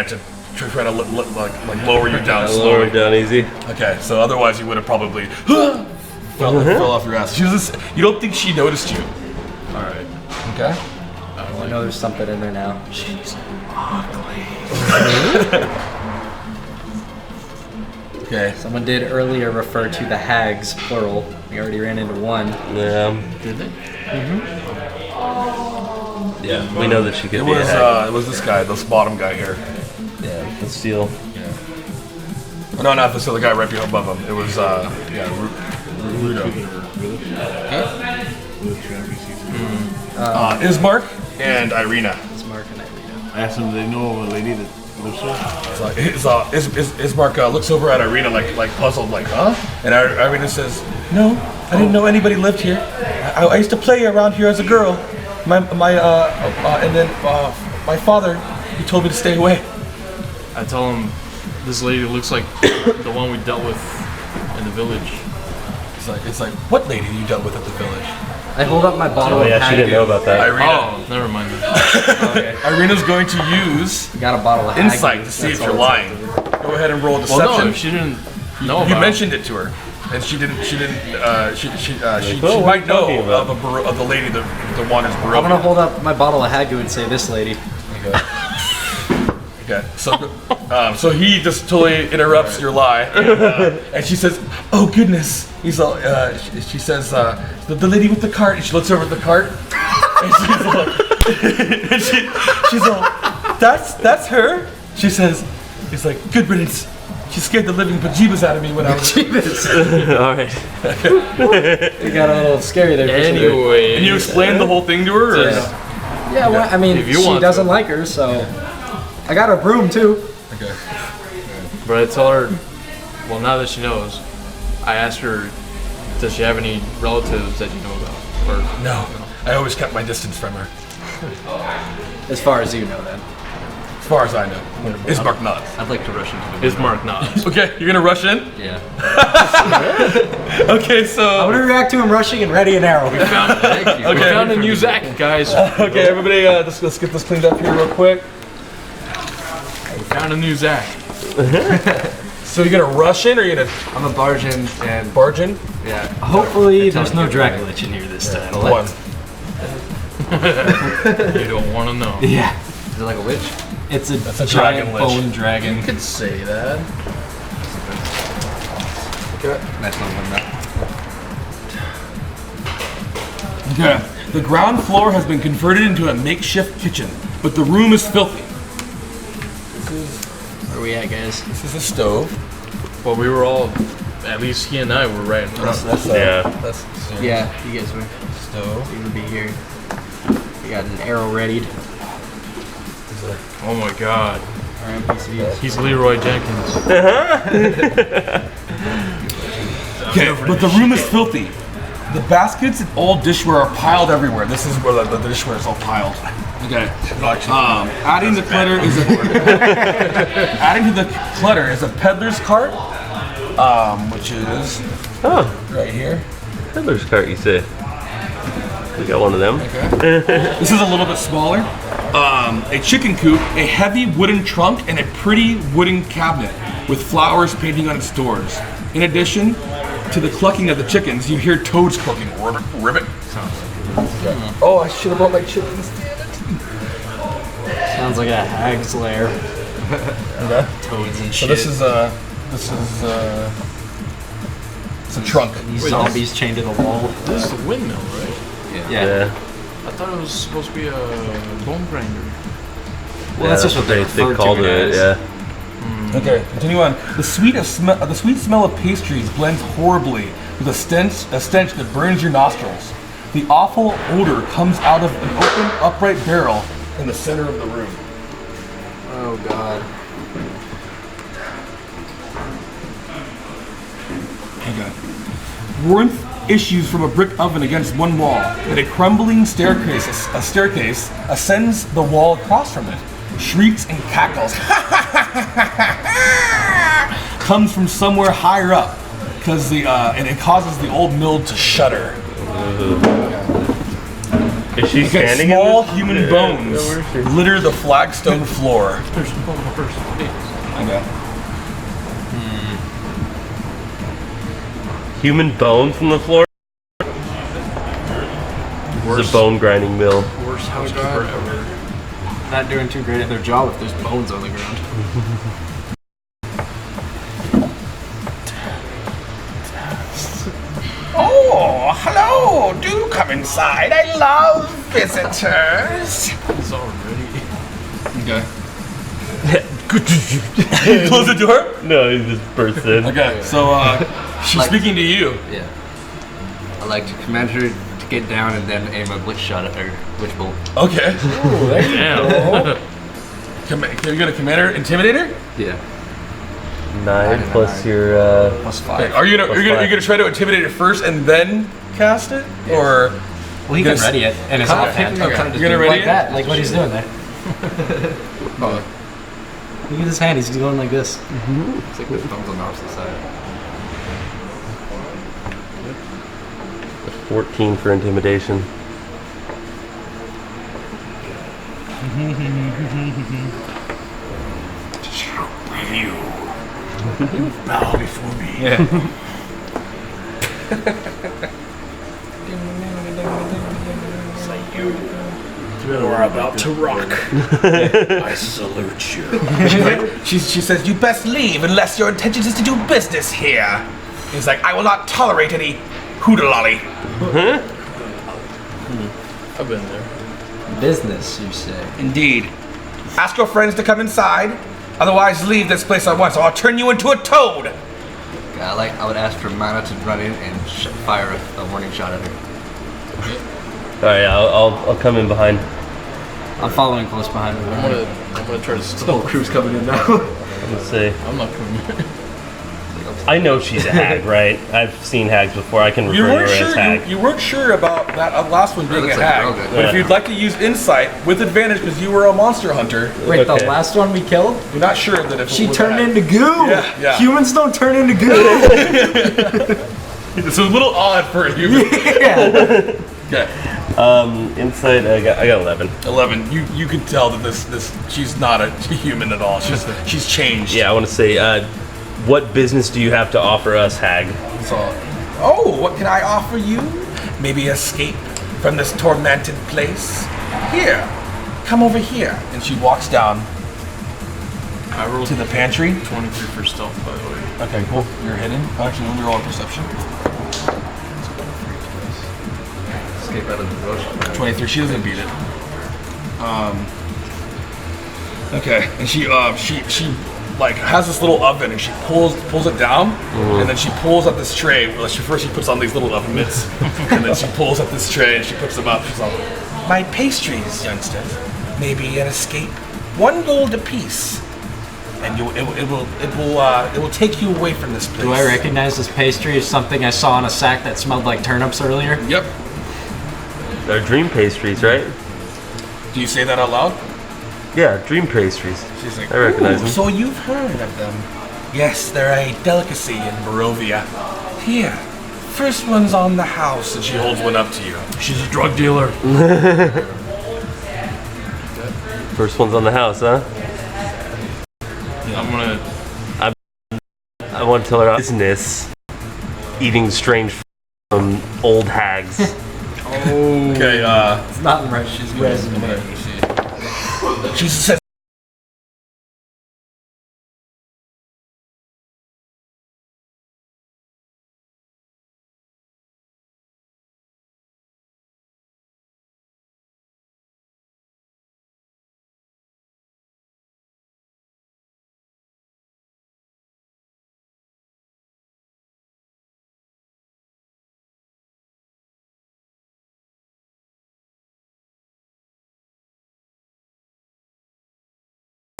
to try to lower you down Lower slowly. it down easy. Okay, so otherwise you would have probably fell off your ass. You don't think she noticed you. All right. Okay. I know there's something in there now. She's Okay. Someone did earlier refer to the hags, plural. We already ran into one. Yeah. Did they? Yeah. We know that she could It be a was hag. it was this guy, this bottom guy here. Yeah. The seal. Oh, no, not this other guy right above him. It was Rudo. Ismark and Irina. It's Mark and Irina. I asked them, do they know of a lady that lives there? Ismark looks over at Irina like puzzled, like, huh? And Irina says, no, I didn't know anybody lived here. I used to play around here as a girl. And then my father, he told me to stay away. I tell him this lady looks like the one we dealt with in the village. It's like, what lady you dealt with at the village? I hold up my bottle Oh of yeah, she didn't know about that. Irina. Oh, never mind that. Irina's going to use Got a bottle of insight to see if you're lying. Go ahead and roll a Well, no, deception. if she didn't know You about mentioned it to her, and she "Oh, what are might you know talking about?" of the lady that wanders I'm gonna Barovia. hold up my bottle of Hagu and say, this lady. Okay, so he just totally interrupts your lie, and she says, "Oh goodness!" He's all. She says, "The lady with the cart." And she looks over at the cart, and she's all, "That's her." She says, "He's like, good riddance. She scared the living bejeebus out of me when I was." All right. It got a little scary there. for a second. Anyway. And you explained the whole thing to her? Or? Yeah, well, I mean, If you she want doesn't to. like her, so. I got a broom too. Okay. But I tell her, well, now that she knows, I asked her, does she have any relatives that you know about? Or No, I always kept my distance from her. As far as you know, then. As far as I know. Ismark nods. I'd like to rush into the is Mark not? Okay, you're gonna rush in? Yeah. Okay, I'm so. gonna react to him rushing and ready an arrow. We found a new Zach, guys. Okay, everybody, let's get this cleaned up here real quick. We found a new Zach. So you're gonna rush in, or you're gonna I'm a bargain and barge in? yeah. Hopefully, there's no drag glitch in here this time. One. You don't want to know. Yeah. Is it like a witch? It's a a giant dragon lich. bone dragon. You could say that. Nice one, that. Okay. The ground floor has been converted into a makeshift kitchen, but the room is filthy. Where are we at, guys? This is a stove. But we were all, at least he and I were right in front. That's Yeah. That's Yeah, you guys were. stove. You would be here. We got an arrow readied. Oh my god. Our NPCs. He's Leroy Jenkins. Okay, but the room is filthy. The baskets and old dishware are piled everywhere. This is where the dishware is all piled. Okay. Adding to the clutter is a peddler's cart which is Oh, right here. peddler's cart, you say? We got one of them. This is a little bit smaller. A chicken coop, a heavy wooden trunk, and a pretty wooden cabinet with flowers painting on its doors. In addition to the clucking of the chickens, you hear toads clucking. Ribbit, ribbit. Oh, I should have brought my chickens. Sounds like a hag's lair. Okay. Toads and So shit. this is it's a trunk. These zombies chained to the wall. This is the windmill, right? Yeah. I thought it was supposed to be a bone grinder. Well, that's just what they called it. Yeah. Okay, continue on. The sweet smell of pastries blends horribly with a stench that burns your nostrils. The awful odor comes out of an open, upright barrel in the center of the room. Oh god. Okay. Warmth issues from a brick oven against one wall, and a crumbling staircase ascends the wall across from it. Shrieks and cackles comes from somewhere higher up, and it causes the old mill to shudder. Is she Okay, standing? small in this? human Yeah. bones Yeah, where is she? litter the flagstone floor. There's no more space. Okay. Human bones on the floor? This is a bone grinding mill. Worst housekeeper ever. Not doing too great at their job if there's bones on the ground. Oh, hello! Do come inside. I love visitors. It's already. Okay. Close the door. No, he just bursts in. Okay, so she's speaking to you. Yeah. I'd like to command her to get down and then aim a blitz shot at her, blitz bolt. Okay. Damn. You're gonna commander intimidator? Yeah. 9 plus your. Plus 5. Okay. Are you gonna you're gonna try to intimidate it first and then cast it, or Well, he can ready it in his Okay. offhand. Okay. You're gonna ready Like it? that, like what he's doing there. Look at his hand, he's going like this. It's like the thumbs on the opposite side. 14 for intimidation. bow before me? Yeah. We're about to rock. I salute you. She says, you best leave unless your intention is to do business here. He's like, I will not tolerate any hootalolly. I've been there. Business, you say. Indeed. Ask your friends to come inside. Otherwise, leave this place at once or I'll turn you into a toad. Yeah, I would ask for Mana to run in and fire a warning shot at her. Alright, I'll come in behind. I'm following close behind him. I'm gonna try to steal. Crew's coming in now. Let's see. I'm not coming. I know she's a hag, right? I've seen hags before. I can You refer to weren't her as sure. hag. You weren't sure about that last one being a looks like hag, Rogan. but if you'd like to use insight with advantage because you were a monster hunter, Wait, Okay. the last one we killed? you're not sure that if it She was turned a hag. into goo! Yeah. Humans don't turn into goo! It's a little odd for a human. Yeah. Okay. Insight, I got 11. 11. You can tell that this she's not a human at all. She's changed. Yeah, I want to say, what business do you have to offer us, hag? So, oh, what can I offer you? Maybe escape from this tormented place? Here, come over here. And she walks down I rolled to the pantry. 23 for stealth, by the way. Okay, cool. You're hidden. Actually, let me roll a perception. Escape out of the bush. 23. She doesn't beat it. Okay, and she like has this little oven and she pulls it down and then she pulls up this tray. Well, she puts on these little oven mitts and then she pulls up this tray and she puts them up. She's like, my pastries, youngsters, maybe an escape. 1 gold apiece, and it will take you away from this place. Do I recognize this pastry as something I saw in a sack that smelled like turnips earlier? Yep. They're dream pastries, right? Do you say that out loud? Yeah, dream pastries. She's like, I recognize "Ooh, them. so you've heard of them. Yes, they're a delicacy in Monrovia. Here, first one's on the house, and she holds one up to you. She's a drug dealer. First one's on the house, huh? I'm gonna. I want to tell her business eating strange from old hags. Okay, It's not right. She's resume. she says,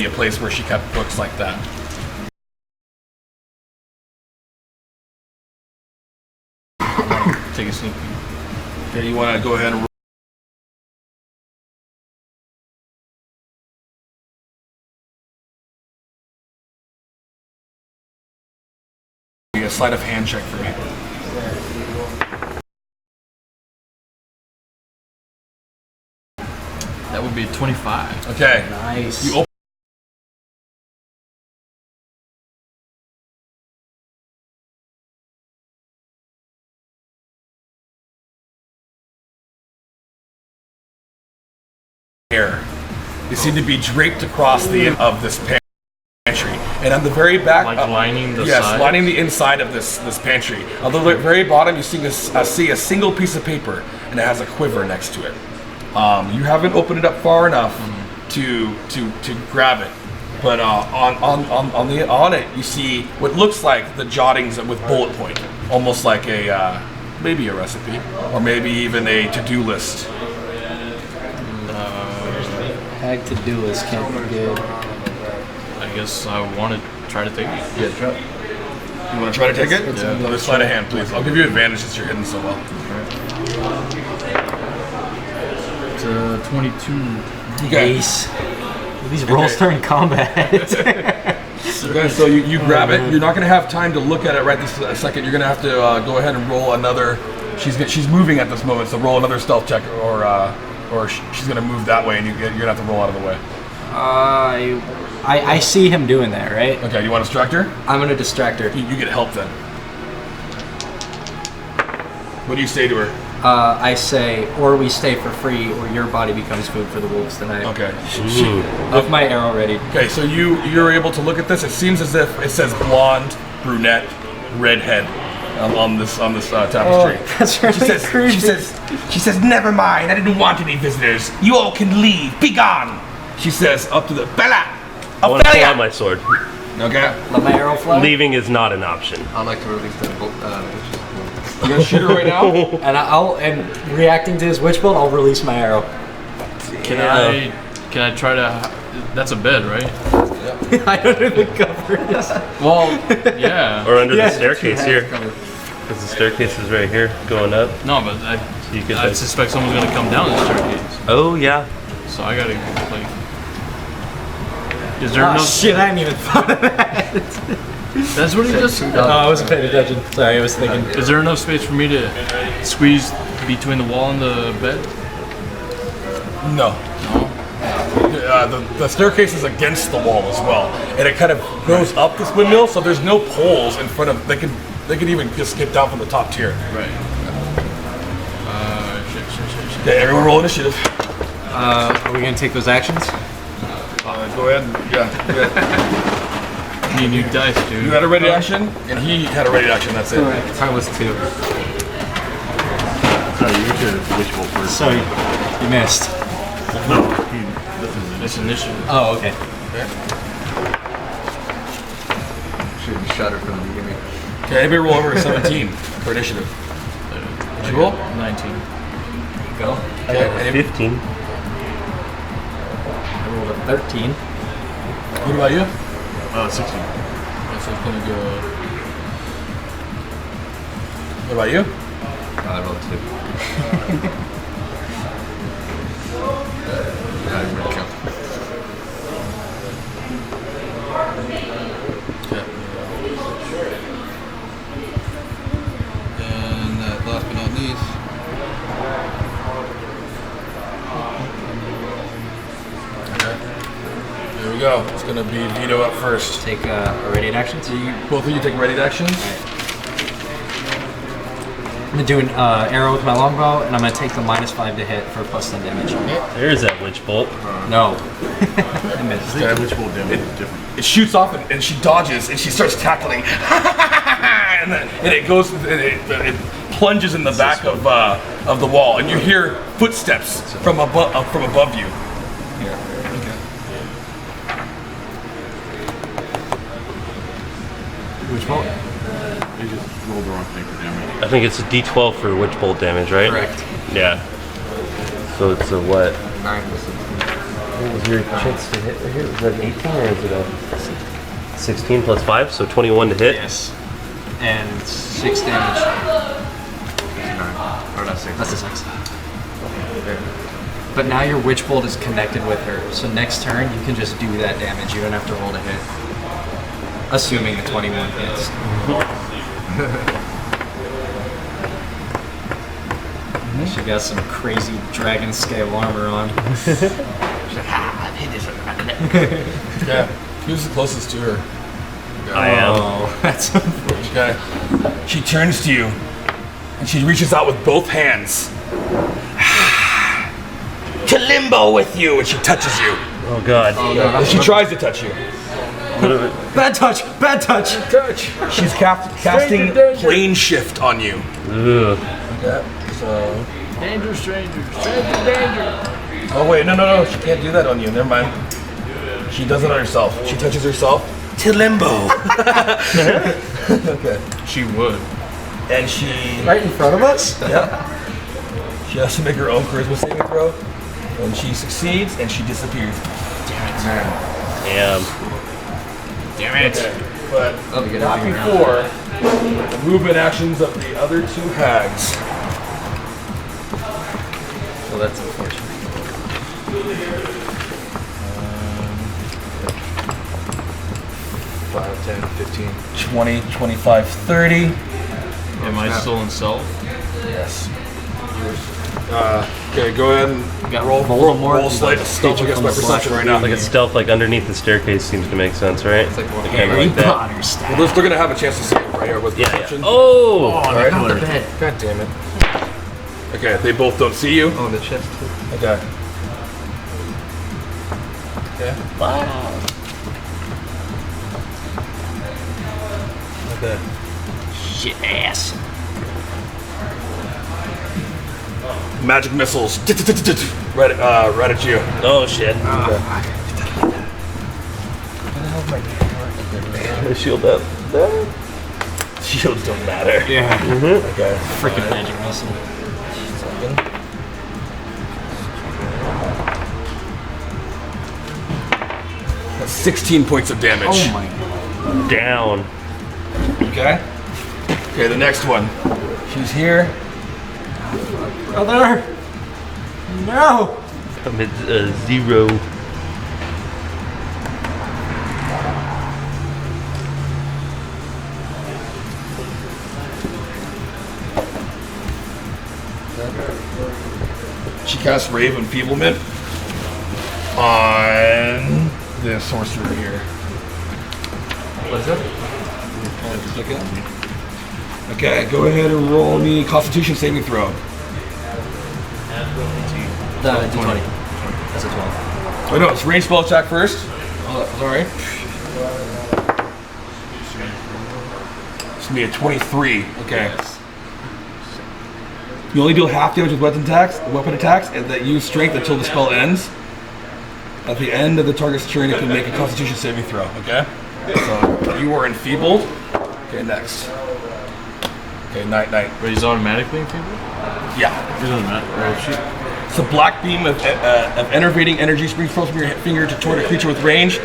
a place where she kept books like that. Take a sneak peek. Okay, you want to go ahead and a sleight of hand check for me. That would be 25. Okay. Nice. You open air. They seem to be draped across the end of this pantry, and on the very back, Like lining the yes, sides? lining the inside of this pantry. On the very bottom, you see a single piece of paper, and it has a quiver next to it. You haven't opened it up far enough to grab it, but on it you see what looks like the jottings with bullet point, almost like a maybe a recipe, or maybe even a to-do list. Hag to-do list can't be good. I guess I want to try to take it. Yeah, try. You want to try to take it? It's Yeah. a good Another sleight of try. hand, please. I'll give you advantage since you're hidden so well. It's 22. Okay. Ace. These rolls during combat. Okay, so you grab it. You're not going to have time to look at it right this second. You're going to have to go ahead and roll another. She's moving at this moment, so roll another stealth check, or she's going to move that way, and you're going to have to roll out of the way. I see him doing that, right? Okay, you want to distract her? I'm gonna distract her. You get help then. What do you say to her? I say, or we stay for free, or your body becomes food for the wolves tonight. Okay. With my arrow ready. Okay, so you're able to look at this. It seems as if it says blonde, brunette, redhead on this tapestry. That's really creepy. She says, never mind. I didn't want any visitors. You all can leave. Be gone. She says up to the Bella. I want to pull out Ophelia. my sword. Okay. Let my arrow fly. Leaving is not an option. I'd like to release that bolt. You gonna shoot her right now? And reacting to his witch bolt, I'll release my arrow. Can I try to? That's a bed, right? I under the covers. Well, yeah. Or under Yeah, the staircase here. Because the staircase is right here, going up. No, but You could I like, suspect someone's gonna come down the staircase. oh yeah. So I gotta like. Is there Oh no? shit! I hadn't even thought of that. That's what he just. Oh, I wasn't paying attention. Sorry, I was thinking. Is there enough space for me to squeeze between the wall and the bed? No. The staircase is against the wall as well, and it kind of goes up this windmill, so there's no poles in front of. They could even just get down from the top tier. Right. Shit. Okay, everyone roll initiative. Are we gonna take those actions? Go ahead. Yeah. Need new dice, dude. You had a ready action, and he had a ready action. That's it. I was 2. Sorry, you should have witch bolt first. So you missed. No, It's initiative. Oh, okay. Should be shot her from the beginning. Okay, everybody roll over a 17 for initiative. Did you roll? 19. Go. Okay. 15. I rolled a 13. What about you? 16. So it's gonna go. What about you? I rolled 2. I didn't really count. Here we go. It's gonna be Vito up first. Take a radiant action. So both of you take ready actions. I'm gonna do an arrow with my longbow, and I'm gonna take the -5 to hit for +10 damage. There's that witch bolt. No. I missed. Yeah, which will damage is different. It shoots off and she dodges and she starts tackling. and it goes, it plunges in the back of the wall, and you hear footsteps from above you. Here. Which bolt? They just rolled the wrong thing for damage. I think it's a D12 for witch bolt damage, right? Correct. Yeah. So it's a what? 9. What was your chance to hit right here? Was that an 18 or is it a 16 plus 5? So 21 to hit? Yes. And 6 damage. 9. Or not 6. That's a 6. But now your witch bolt is connected with her, so next turn you can just do that damage. You don't have to roll to hit. Assuming the 21 hits. She got some crazy dragon scale armor on. Yeah. Who's the closest to her? I am. Oh, that's unfortunate. Okay. She turns to you and she reaches out with both hands. To limbo with you, and she touches you. Oh god. She tries to touch you. Bad touch! Bad touch! She's casting plane shift on you. Ugh. Okay. So. Danger, stranger. Stranger, danger. Oh wait, no, she can't do that on you. Never mind. She does it on herself. She touches herself to limbo. Okay. She would. And she. Right in front of us? Yeah. She has to make her own charisma saving throw, and she succeeds, and she disappears. Damn. Damn it. Okay. But That'll be good. not before the movement actions of the other two hags. Well, that's unfortunate. 5, 10, 15, 20, 25, 30. Am I still in stealth? Yes. Okay, go ahead and Got roll Voldemort slight stealth against my perception right now. Like a stealth, like underneath the staircase seems to make sense, right? It's like more Kind of Harry like that. Potter Well, style. they're still gonna have a chance to save right here with Yeah, perception. yeah. Oh! Alright. Not the bed. God damn it. Okay, they both don't see you. Oh, the chest too. Okay. Okay. Okay. Shit ass. Magic missiles. Right at you. Oh shit. Shield up. Shields don't matter. Yeah. Okay. Freaking magic missile. That's 16 points of damage. Oh my god. Down. Okay. Okay, the next one. She's here. Brother! No! I'm at 0. She casts Rave Enfeeblement on the sorcerer here. What is that? Okay, go ahead and roll me Constitution saving throw. D20. That's a 12. Oh no, it's range spell attack first. Oh, sorry. It's gonna be a 23. Okay. You only deal half damage with weapon attacks, and that use strength until the spell ends. At the end of the target's turn, it can make a Constitution saving throw. Okay. So you are enfeebled. Okay, next. Okay, night. But he's automatically enfeebled? Yeah. It doesn't matter. It's a black beam of enervating energy springs from your finger toward a creature with range.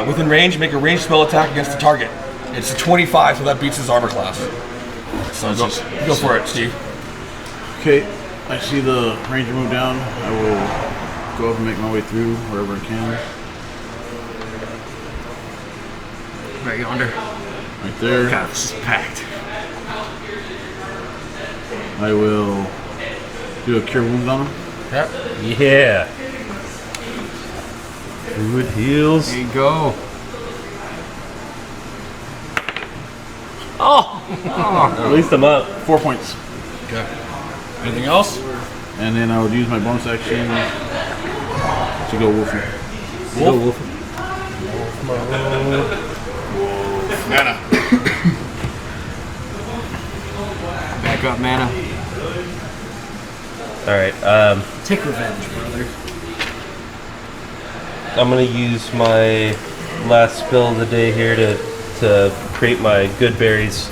Within range, make a ranged spell attack against the target. It's a 25, so that beats his armor class. So go for it, Steve. Okay, I see the ranger move down. I will go up and make my way through wherever I can. Right yonder. Right there. God, this is packed. I will do a cure wounds on him. Yeah. Fluid heals. There you go. At least I'm up. 4 points. Okay. Anything else? And then I would use my bonus action to go Wolfie. Wolf? Mana. Back up, mana. Alright, Take revenge, brother. I'm gonna use my last spell of the day here to create my good berries.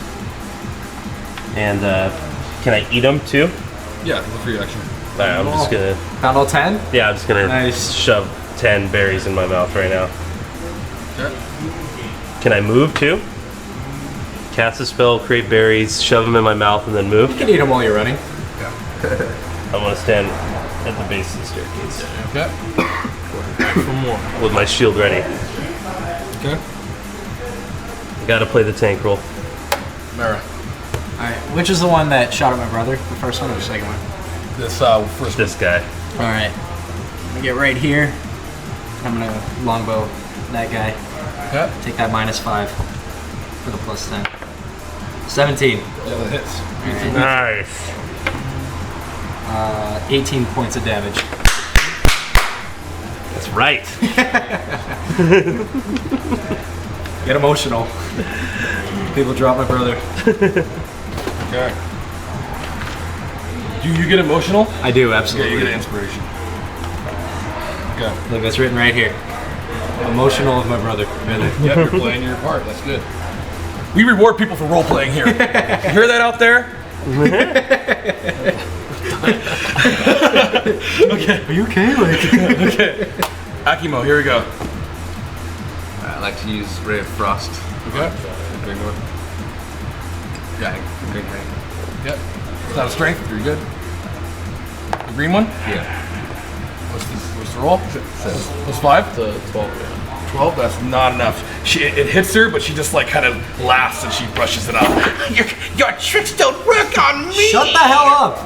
And can I eat them too? Yeah, the free action. Alright, I'm just gonna. Found all 10? Yeah, I'm just gonna Nice. shove 10 berries in my mouth right now. Okay. Can I move too? Cast a spell, create berries, shove them in my mouth, and then move. You can eat them while you're running. I want to stand at the base of the staircase Okay. For more. with my shield ready. Okay. Gotta play the tank role. Mara. Alright, which is the one that shot at my brother? The first one or the second one? This first This guy. Alright. I'm gonna get right here. I'm gonna longbow that guy. Okay. Take that -5 for the +10. 17. Yeah, that hits. Nice. 18 points of damage. That's right. Get emotional. People drop my brother. Okay. Do you get emotional? I do, Yeah, absolutely. you get an inspiration. Okay. Look, that's written right here. Emotional of my brother. Really. Yep, you're playing your part. That's good. We reward people for role playing here. You hear that out there? Okay. Are you okay? Like, Okay. Akimo, here we go. I like to use Ray of Frost. Okay. Green one. Yeah. Green ray. Yep. It's not a strength. You're good. The green one? Yeah. What's the roll? +5? The 12. 12? That's not enough. It hits her, but she just like kind of laughs and she brushes it off. Your tricks don't work on me! shut the hell up!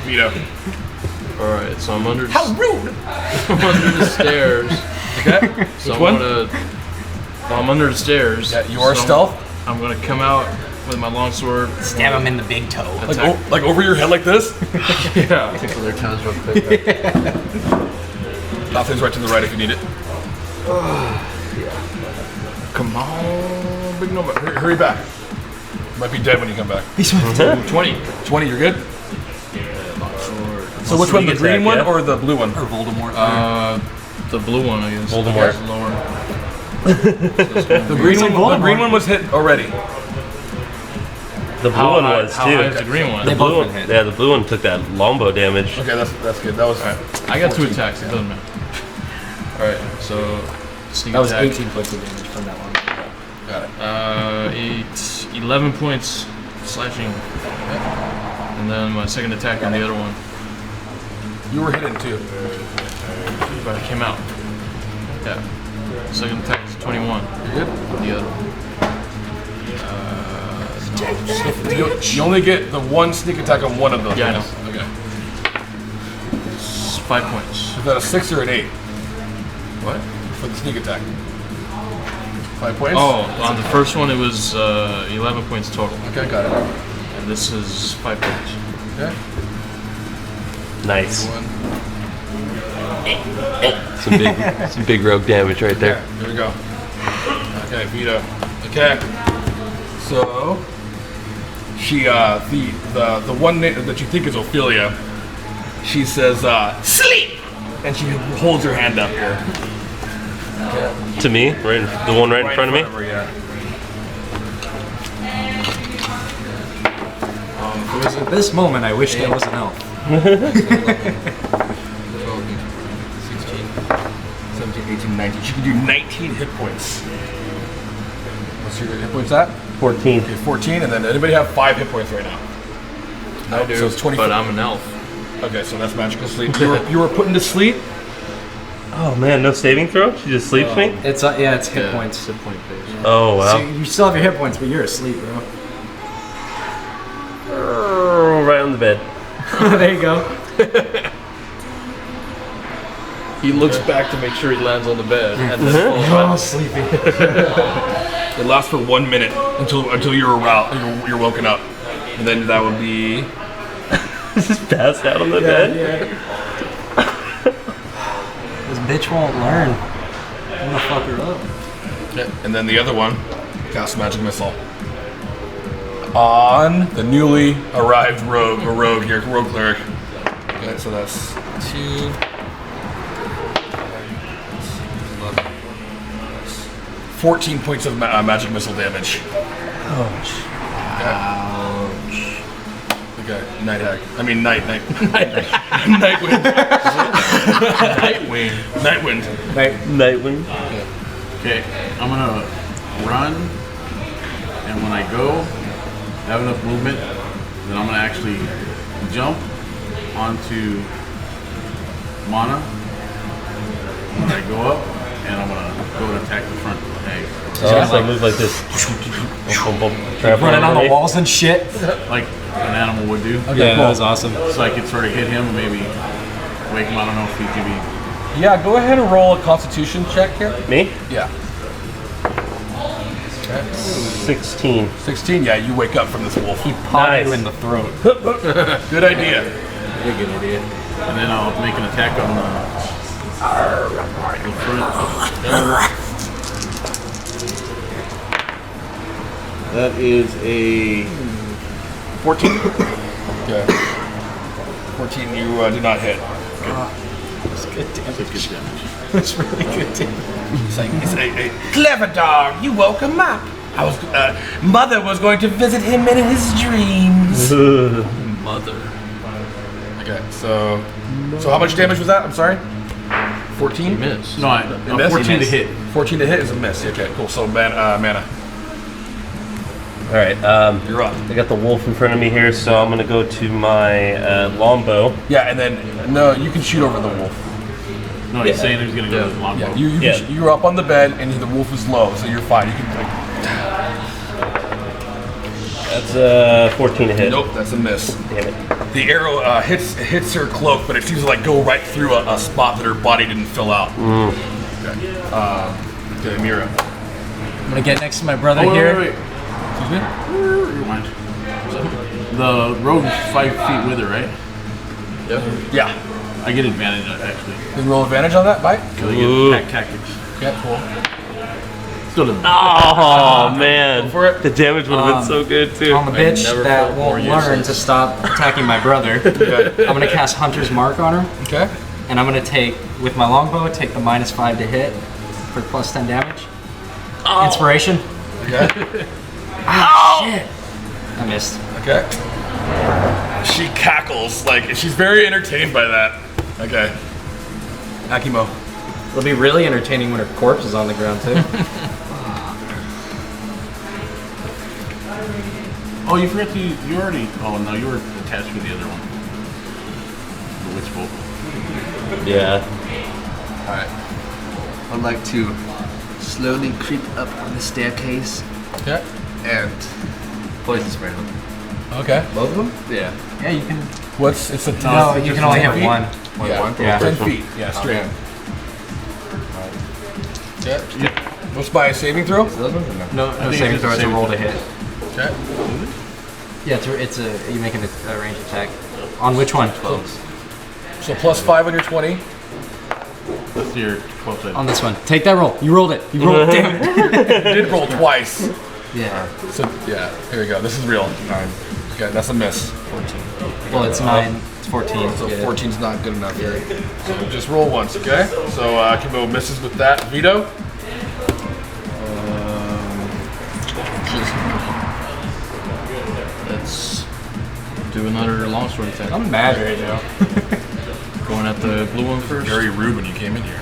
Vito. Alright, so I'm under, How rude! I'm under the stairs. Okay. So Which one? I'm under the stairs. Yeah, you are so stealth? I'm gonna come out with my longsword. Stab him in the big toe. Attack. Like over your head like this? Yeah. Tickle their toes real quick. Nothing's right to the right if you need it. Come on, big number. Hurry back. You might be dead when you come back. 20. 20, you're good? Longsword. So which one, the Sneak green attack, one yeah? or the blue one? Or Voldemort. The blue one, I guess. Voldemort. It's lower. The green one was hit already. The blue one was How high is too. the green one? They The blue both one, been hit. yeah, the blue one took that longbow damage. Okay, that's good. That was I got 2 attacks, it doesn't matter. Alright, so sneak That was attack. 18 points of damage from that one. got it. 11 points slashing. And then my second attack on the other one. You were hidden too. But I came out. Yeah. Second attack is 21. You good? On the other one. You only get the one sneak attack on one of those. Yeah, I right? know. Okay. It's 5 points. Is that a 6 or an 8 What? for the sneak attack? 5 points? Oh, on the first one it was 11 points total. Okay, got it. And this is 5 points. Okay. Nice. One. Some big rogue damage right there. Here we go. Okay, Vito. Okay. So she the one that you think is Ophelia, she says sleep, and she holds her hand up here. To me, right, the one right in front of me. her, yeah. It was at this moment I wish there was an elf. 12, 16, 17, 18, 19. She can do 19 hit points. What's your hit points at? 14. Okay, 14, and then anybody have 5 hit points right now? I do, So it's 24. but I'm an elf. Okay, so that's magical sleep. You were put into sleep. Oh man, no saving throw? She just sleeps me? It's yeah, it's hit Yeah, points. hit point base. Oh wow. So you still have your hit points, but you're asleep, bro. Right on the bed. There you go. He looks back to make sure he lands on the bed, and then falls back. sleepy. It lasts for 1 minute until you're aroused, you're woken up, and then that would be. Just passed out on the bed. This bitch won't learn. I'm gonna fuck her up. Okay. And then the other one, cast magic missile on the newly arrived rogue cleric. Okay, so that's 2. 14 points of magic missile damage. Ouch. Okay, Nightwind. Nightwing. Okay, I'm gonna run, and when I go, have enough movement, then I'm gonna actually jump onto Mana. When I go up, and I'm gonna go to attack the front egg. So I move like this. Running on the walls and shit. Like an animal would do. Okay, that was awesome. So I could sort of hit him and maybe wake him. I don't know if he could be. Yeah, go ahead and roll a Constitution check here. Me? Yeah. 16. 16. Yeah, you wake up from this wolf. He pawed you Nice. in the throat. Good idea. Good idea. And then I'll make an attack on the front. That is a 14. Okay. 14. You do not hit. That's good damage. That's good damage. That's really good damage. He's a clever dog. You woke him up. Mother was going to visit him in his dreams. Mother. Okay, so how much damage was that? I'm sorry. 14. Miss. No, miss? 14 to hit. 14 to hit is a miss. Okay, cool. So mana. All right. You're up. I got the wolf in front of me here, so I'm gonna go to my longbow. Yeah, and then no, you can shoot over the wolf. No, he's saying he's gonna go to the longbow. Yeah, you're up on the bed, and the wolf is low, so you're fine. You can. That's 14 to hit. Nope, that's a miss. Damn it. The arrow hits her cloak, but it seems to like go right through a spot that her body didn't fill out. Okay, Mira. I'm gonna get next to my brother Oh, here. wait. Excuse me? Rewind. The rogue is 5 feet with her, right? Yeah. I get advantage actually. Can you roll advantage on that, Mike? Because I get pack tactics. Okay, cool. Still doesn't. Oh man, for it. the damage would have been so good too. On the bitch never that felt more won't learn to stop attacking my brother. I'm gonna cast Hunter's Mark on her, Okay. and I'm gonna take, with my longbow, take the -5 to hit for +10 damage. Inspiration. Okay. Shit. I missed. Okay. She cackles like she's very entertained by that. Okay. Akimo. It'll be really entertaining when her corpse is on the ground too. Oh, you forgot to. You already. Oh no, you were attached with the other one. The witch bolt. Yeah. Alright. I'd like to slowly creep up on the staircase Okay. and poison spray them. Okay. Both of them? Yeah. Yeah, you can. It's a No, you can only have one. Yeah. Yeah. 10 feet. Yeah, straight. Okay. What's my saving throw? Those ones or no? No, think saving it's throw. It's a saving roll throw. to hit. Okay. Yeah, it's a you making a range attack. On which one? So +5 on your 20. That's your 12 side. On this one. Take that roll. You rolled it. You rolled it. Damn it. You did roll twice. Yeah. So yeah, here we go. This is real. 9. Okay, that's a miss. Well, it's 9. It's 14. So Get it. 14's not good enough here. So just roll once, okay? So Kimbo misses with that. Vito. Let's do another longsword attack. I'm mad right now. Going at the blue one first. Very rude when you came in here.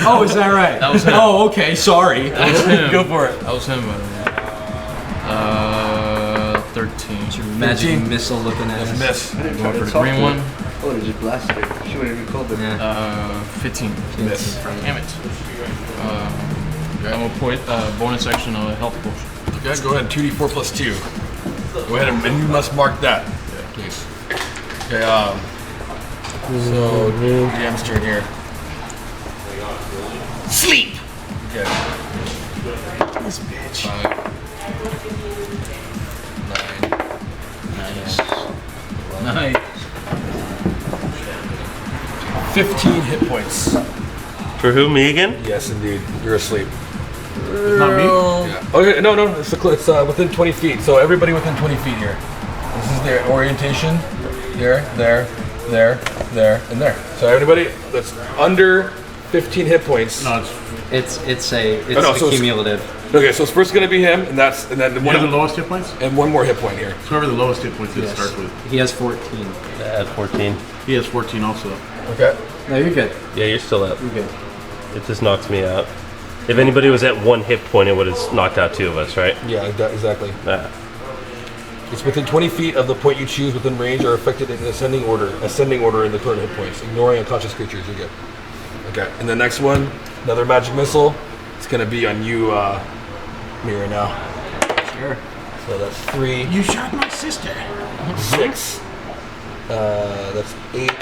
Oh, is that right? That was him. Oh, okay. Sorry. That was him. Go for it. That was him. 13. Magic missile looking at us. Miss. Going for the green one. Oh, they just blasted it. She wouldn't even called it. Yeah. 15. Miss. Damn it. I'm gonna put bonus action on a health potion. Okay, go ahead. 2d4 plus 2. Go ahead and you must mark that, please. Okay. So DM's turn here. Sleep. Okay. This bitch. 9. Nice. 15 hit points. For who? Me again? Yes, indeed. You're asleep. It's not me. Yeah. Okay, no, it's within 20 feet. So everybody within 20 feet here. This is their orientation. There, and there. So everybody that's under 15 hit points. No, it's It's so it's- cumulative. Okay, so it's first gonna be him, and then one one of the lowest hit points. and one more hit point here. It's whoever the lowest hit points is starts with. He has 14. At 14. He has 14 also. Okay. No, you're good. Yeah, you're still up. You're good. It just knocks me out. If anybody was at 1 hit point, it would have knocked out 2 of us, right? Yeah, exactly. Ah. It's within 20 feet of the point you choose within range are affected in ascending order in the current hit points, ignoring unconscious creatures. You're good. Okay, and the next one, another magic missile. It's gonna be on you, Mira now. Sure. So that's 3, You shot my sister. 6. That's 8,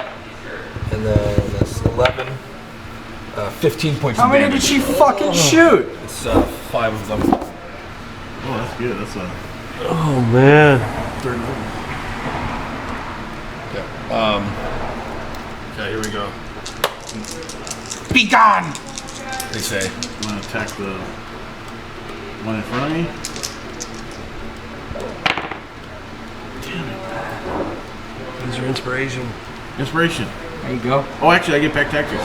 and then that's 11. 15 points. How of many damage. did she fucking shoot? It's 5 of them. Oh, that's good. That's a Oh, man. third one. Okay, here we go. Be gone! They say. I'm gonna attack the one in front of me. Use your inspiration. Inspiration. There you go. Oh, actually, I get back tactics.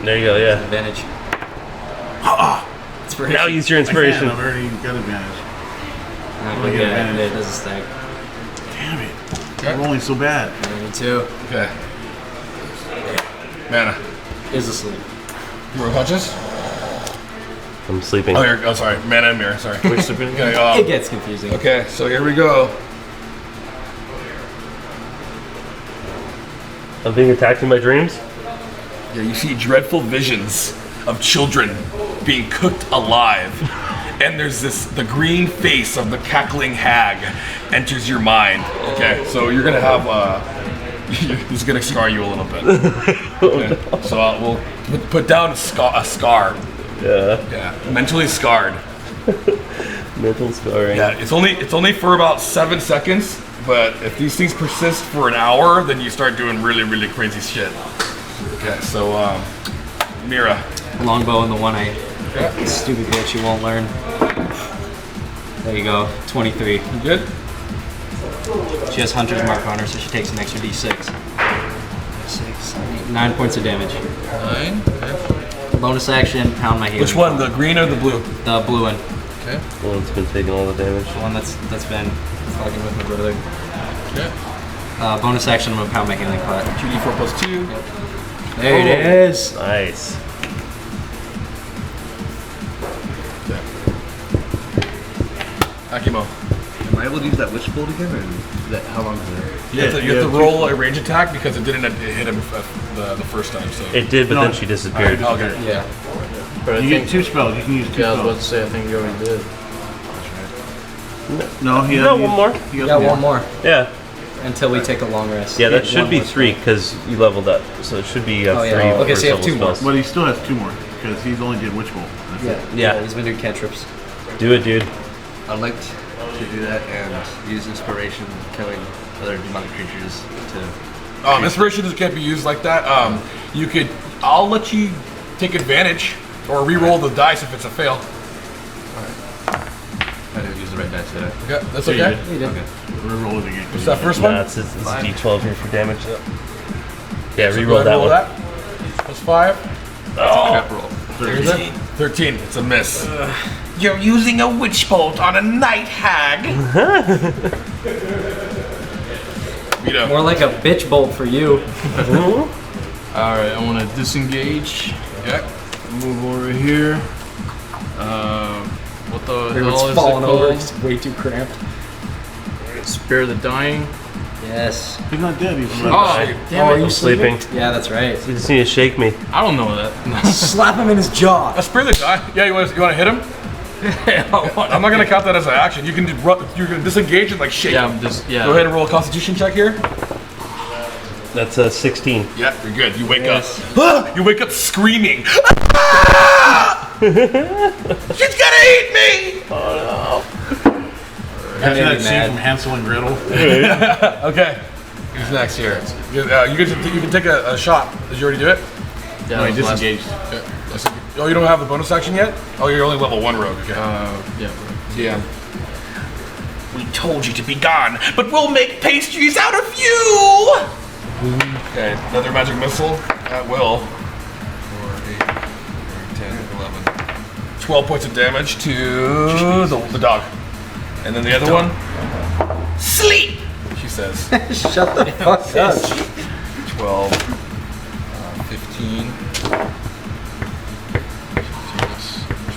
There you go, yeah. Advantage. Now use your I inspiration. can, I've already got advantage. Not Look good. at advantage. It doesn't stack. Damn it. I'm rolling so bad. Me too. Okay. Mana. Is asleep. You were unconscious? I'm sleeping. Oh, sorry. Mana and Mirror, sorry. Which sleeping? Okay, It gets confusing. okay, so here we go. I'm being attacked in my dreams? Yeah, you see dreadful visions of children being cooked alive. And there's the green face of the cackling hag enters your mind. Okay, so you're gonna have, this is gonna scar you a little bit. Okay, so we'll put down a scar. Yeah. Yeah, mentally scarred. Mental scarring. Yeah, it's only for about 7 seconds, but if these things persist for an hour, then you start doing really, really crazy shit. Okay, so, Mira. Longbow in the one eye. Okay. Stupid bitch, you won't learn. There you go. 23. You good? She has Hunter's Mark on her, so she takes an extra d6. 6, 8, 9 points of damage. 9. Okay. Bonus action, pound my healing. Which one, the green or the blue? The blue one. Okay. The one's been taking all the damage. The one that's been fucking with my brother. Okay. Bonus action, I'm gonna pound my healing pot. 2d4 plus 2. There it is. Nice. Akimo. Am I able to use that witch bolt again, or how long is it? You have to roll a range attack because it didn't hit him the first time, so. It did, but No. then she disappeared. Okay. Yeah. But I You think, get 2 spells. You can use 2 yeah, I was about to spells. say, I think you already did. No, he You has got one more? He has Got one more Yeah. until we take a long rest. Yeah, that One should be more 3 because you leveled up. So it should be 3 Oh, yeah. Okay, first so you have level 2 more. spells. But he still has 2 more because he's only did witch bolt. That's it. Yeah. He's been doing cantrips. Do it, dude. I'd like to do that and use inspiration, killing other demonic creatures to. Inspiration can't be used like that. I'll let you take advantage or re-roll the dice if it's a fail. I didn't use the right dice, did I? Okay, that's Yeah, you okay. did. did. Okay. Reroll it again. What's that first Nah, one? it's D12 here for damage. Yeah, So reroll go ahead that and roll one. Plus 5. Crap roll. 13. It's a miss. You're using a witch bolt on a night hag. More like a bitch bolt for you. Alright, I want to disengage. Okay. Move over here. What the hell Everyone's is falling it over. called? It's way too cramped. Spare the dying. Yes. He's not dead. He's alive. Oh, damn are it. you I'm sleeping. Yeah, that's right. You just need to shake me. I don't know that. Slap him in his jaw. A spare the die. Yeah, you want to hit him? I'm not gonna count that as an action. You can you're gonna disengage and like shake. Yeah, him. I'm just, yeah. Go ahead and roll a Constitution check here. That's a 16. Yeah, you're good. You wake Yes. up. You wake up screaming. She's gonna eat me! That's that scene from Hansel and Gretel. Okay. Who's next here? You can take a shot. Did you already do it? Yeah, No, he that was last- disengaged. Oh, you don't have the bonus action yet? Oh, you're only level 1 rogue. Okay. Yeah. Yeah. We told you to be gone, but we'll make pastries out of you! Okay, another magic missile. At will. 4, 8, 10, 11. 12 points of damage to the dog. And then the other one? Sleep! She says. Shut the fuck up. 12, 15,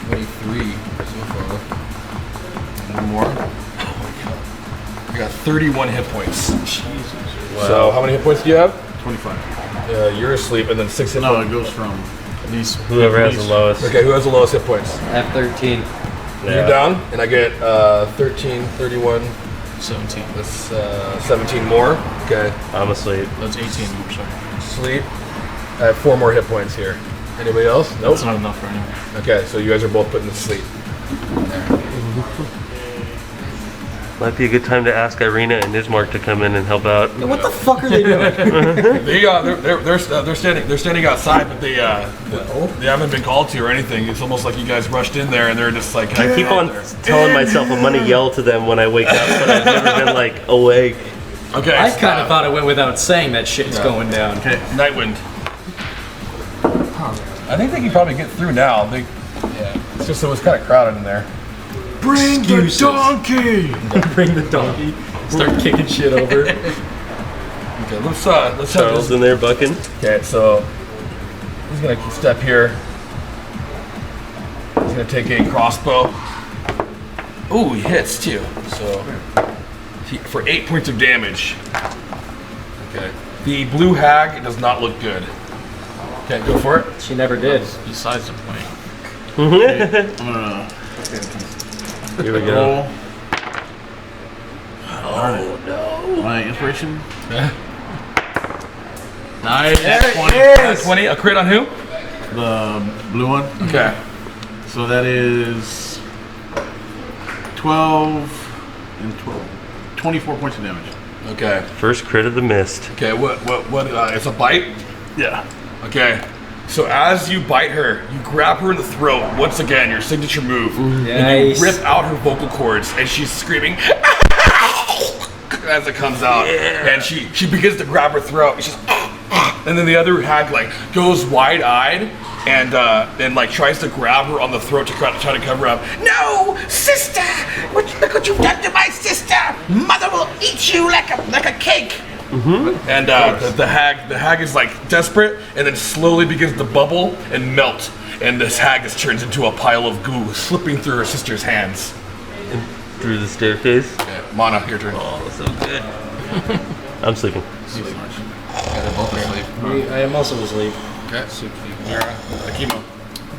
23 so far. One more. Oh my god. I got 31 hit points. Jesus. Wow. So how many hit points do you have? 25. You're asleep and then 6 hit No, points. it goes from These Whoever has the lowest. Okay, who has the lowest hit points? I have 13. You're down, and I get 13, 31, 17. that's 17 more. Okay, I'm asleep. That's 18 more, sorry. sleep. I have 4 more hit points here. Anybody else? Nope. That's not enough for anyone. Okay, so you guys are both putting to sleep. Might be a good time to ask Irina and Ismark to come in and help out. What the fuck are they doing? They're standing outside, but they haven't been called to or anything. It's almost like you guys rushed in there and they're just like. I keep on telling myself I'm gonna yell to them when I wake up, but I've never been like awake. Okay. I kind of thought it went without saying that shit's going down. Okay, Nightwind. I think they can probably get through now. It's just it was kind of crowded in there. Bring the donkey! Bring the donkey. Start kicking shit over. Okay, let's have Charles this. in there bucking. Okay, so he's gonna step here. He's gonna take a crossbow. Ooh, he hits too. So for 8 points of damage. Okay. The blue hag does not look good. Okay, go for it. She never did. Besides the point. I'm gonna Here we go. roll. Oh no! My inspiration. Nice. There 20. it is! 20, a crit on who? The blue one. Okay. So that is 12 and 12. 24 points of damage. Okay. First crit of the mist. Okay, what, it's a bite? Yeah. Okay. So as you bite her, you grab her in the throat, once again, your signature move. And Nice. you rip out her vocal cords, and she's screaming as it comes out. And she begins to grab her throat. She's and then the other hag like goes wide-eyed and like tries to grab her on the throat to try to cover up. No, sister! Look what you've done to my sister! Mother will eat you like a cake! And the hag is like desperate, and then slowly begins to bubble and melt, and this hag just turns into a pile of goo, slipping through her sister's hands. Through the staircase. Okay, Mana, your turn. Oh, so good. I'm sleeping. Yeah, they're both asleep. I am also asleep. Okay, Mara, Akimo.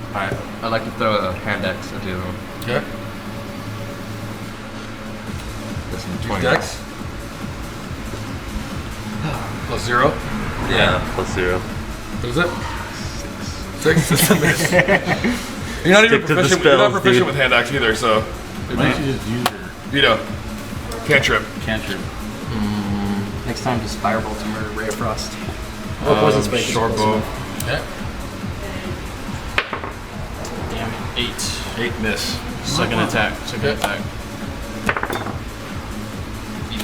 Alright, I'd like to throw a hand axe at the other one. Okay. This is Use 20. Dex. Plus 0. Yeah, plus 0. What is it? 6. 6 is a miss. You're not even Stick to the proficient. You're not spells, proficient dude. with hand axe either, so. Why don't you just use your Veto. Cantrip. cantrip? Next time, just firebolt to murder Ray of Frost. Or poison spike. is Short close bow. enough. Okay. Damn it. 8. 8 miss. Second attack.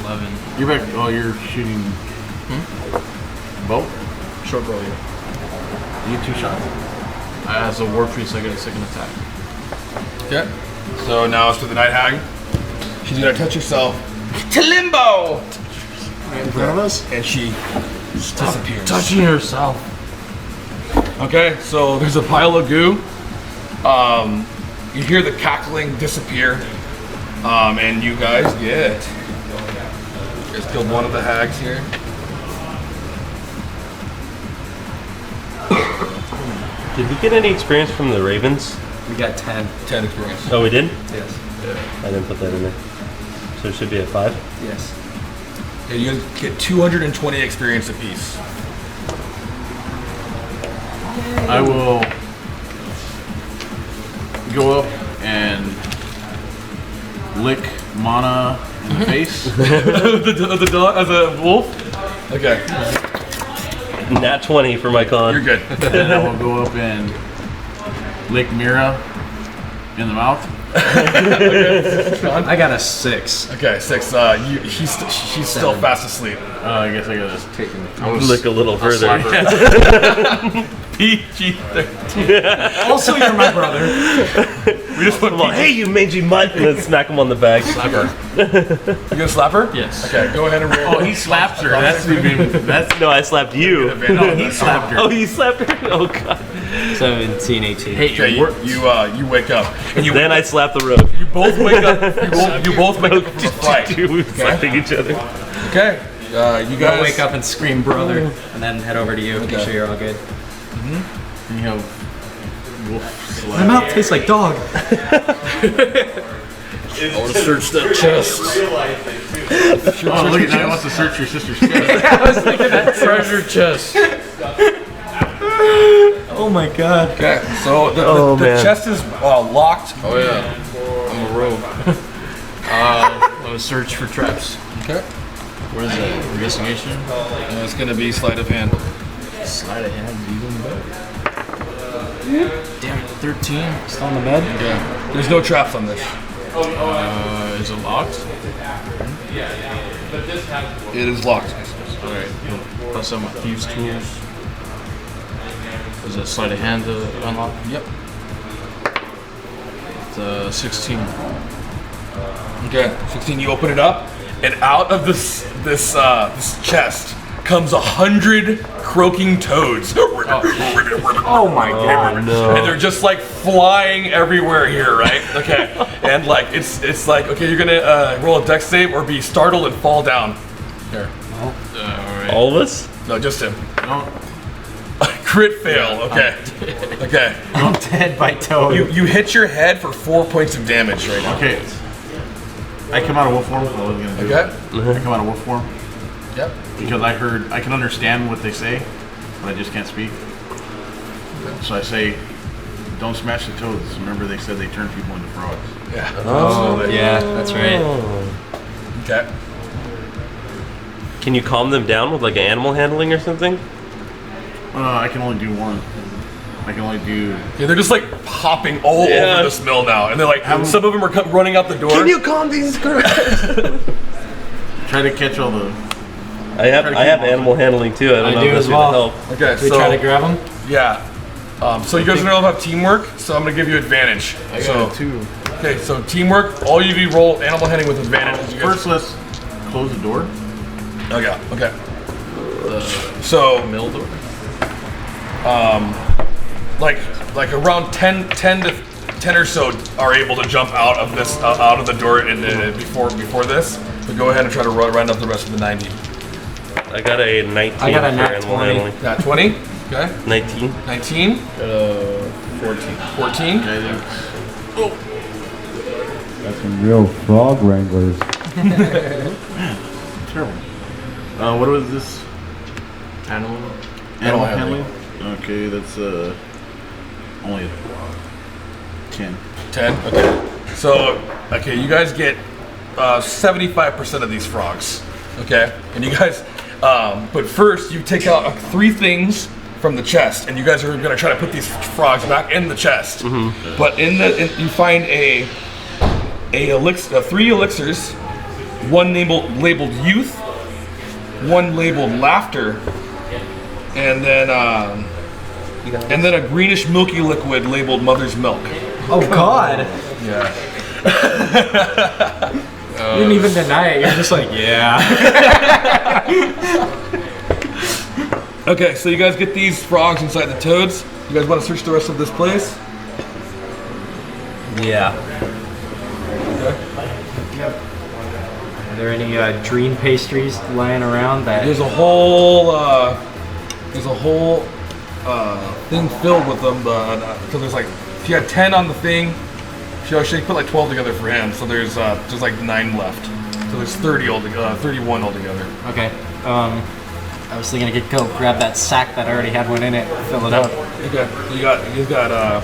11. You're back. Oh, you're shooting. Bow? Short bow, yeah. You get 2 shots. As a war priest, I get a second attack. Okay. So now it's to the night hag. She's gonna touch herself to limbo, In front of us? and she disappears. Touching yourself. Okay, so there's a pile of goo. You hear the cackling disappear, and you guys get. You guys killed one of the hags here. Did we get any experience from the ravens? We got 10. 10 experience. Oh, we did? Yes. I didn't put that in there. So it should be a 5. Yes. Yeah, you guys get 220 experience apiece. I will go up and lick Mana in the face. the dog as a wolf. Okay, Nat 20 for my con. you're good. And then I will go up and lick Mira in the mouth. I got a 6. Okay, 6. She's still fast asleep. I guess I gotta take him. Look a little further. PG-13. Also, you're my brother. We just put PG. Hey, you mangy mutt! And then smack him on the back. Slap her. You gonna slap her? Yes. Okay, go ahead and roll. Oh, he slaps her. That's No, I slapped you. no, he slapped her. Oh, you slapped her? Oh god. 17, 18. Hey, Okay, you wake up and you Then I slapped the road. you both wake up. You both wake up from a fright. We were slapping each other. Okay, you I'll guys wake up and scream, brother, and then head over to you. Make sure you're all good. You have wolf My slap. mouth tastes like dog. I want to search that chest. Oh, look at that. He wants to search your sister's chest. treasure chest. Oh my god. Okay, so the man. chest is locked. Oh yeah. I'm a rogue. I'm gonna search for traps. Okay, What is that? Investigation? and it's gonna be sleight of hand. Sleight of hand, even better. Damn it, 13. Still on the bed? Yeah, there's no traps on this. Is it locked? It is locked. Alright. Plus some thieves' tools. Is it sleight of hand to unlock? Yep. It's 16. Okay, 16. You open it up, and out of this chest comes 100 croaking toads. Oh my god. No. And they're just like flying everywhere here, right? Okay, and like it's like okay, you're gonna roll a dex save or be startled and fall down. Here, Alright. All of us? no, just him. No, Crit fail. Okay, okay. I'm dead by toad. You hit your head for 4 points of damage right now. okay. I come out of wolf form. What I was gonna do. Okay. I come out of wolf form Yep. because I can understand what they say, but I just can't speak. So I say, don't smash the toads. Remember they said they turn people into frogs. Yeah. Oh, yeah, that's right. Okay. Can you calm them down with like animal handling or something? I can only do one. I can only do. Yeah, they're just like popping all over this mill now, and they're like some of them are running out the door. Can you calm these girls? Try to catch all the. I have animal handling too. I don't know do if that's as well. gonna help. Okay, Do we so try to grab him? yeah. So you guys are gonna have teamwork, so I'm gonna give you advantage. I So got a 2. okay, so teamwork. All you do roll animal handling with advantage. You guys- First, let's close the door. Okay. Okay. So Mill door. like around 10 or so are able to jump out of this out of the door before this. But go ahead and try to run up the rest of the 90. I got a 19 I got a for nat animal 20. handling. Got 20. Okay. 19. 19. 14. 14. That's some real frog wranglers. Terrible. What was this? Animal. Animal handling. handling? Okay, that's only a 10. 10. Okay. So okay, you guys get 75% of these frogs. Okay, and you guys. But first, you take out 3 things from the chest, and you guys are gonna try to put these frogs back in the chest. But you find elixir, 3 elixirs, one labeled youth, one labeled laughter, and then a greenish milky liquid labeled mother's milk. Oh god. Yeah. You didn't even deny it. You're just like, yeah. Okay, so you guys get these frogs inside the toads. You guys want to search the rest of this place? Yeah. Are there any dream pastries lying around that? There's a whole thing filled with them. So there's like, if you had 10 on the thing, she put like 12 together for him. So there's like 9 left. So there's 30 altogether, 31 altogether. Okay. I was thinking I could go grab that sack that already had one in it, fill it up. Okay, so you've got like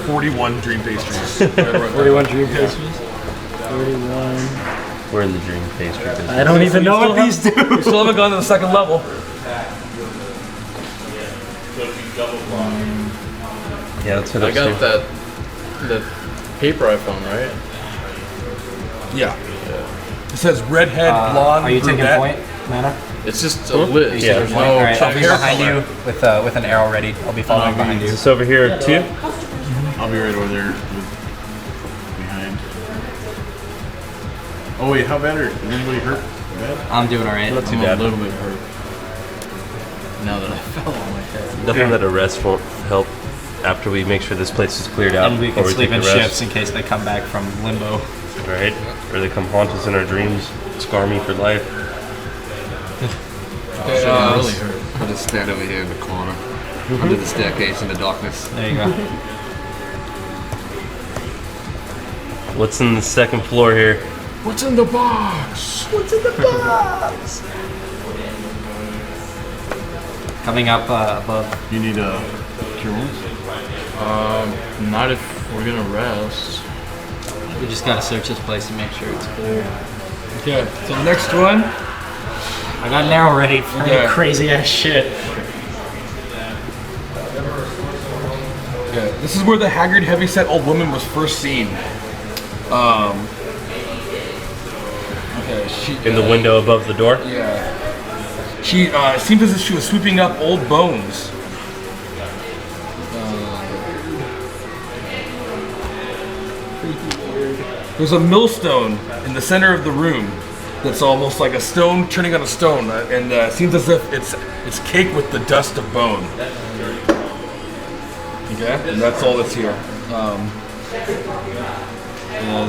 41 dream pastries. 41 dream pastries. 41. We're in the dream pastry business. I don't even know what these do. You still haven't gone to the second level. Yeah, let's hit I got that paper I found, right? Yeah. It says redhead, blonde, Are you taking brunette. point, Mana? It's just a list. Yeah. There's All no right, I'll be hair behind color. you with an arrow ready. I'll be following behind you. Is this over here too? I'll be right over there behind. Oh wait, how bad is anybody hurt? Bad? I'm doing all right. Not too I'm bad. a little bit hurt. Now that I fell on my head. Nothing that a rest won't help after we make sure this place is cleared out. And we before can sleep take in the rest. ships in case they come back from limbo. Right? Or they come haunt us in our dreams, scar me for life. Okay, I'll really hurt. I'll just stand over here in the corner, under the staircase in the darkness. There you go. What's in the second floor here? What's in the box? Coming up above. You need cure wounds? Not if we're gonna rest. We just gotta search this place and make sure it's clear. Okay, so the next one. I got an arrow ready for Okay. any crazy ass shit. Okay, this is where the haggard, heavyset old woman was first seen. Okay, she In the window above the door? Yeah. She seems as if she was sweeping up old bones. There's a millstone in the center of the room that's almost like a stone turning on a stone, and seems as if it's caked with the dust of bone. Okay, and that's all that's here.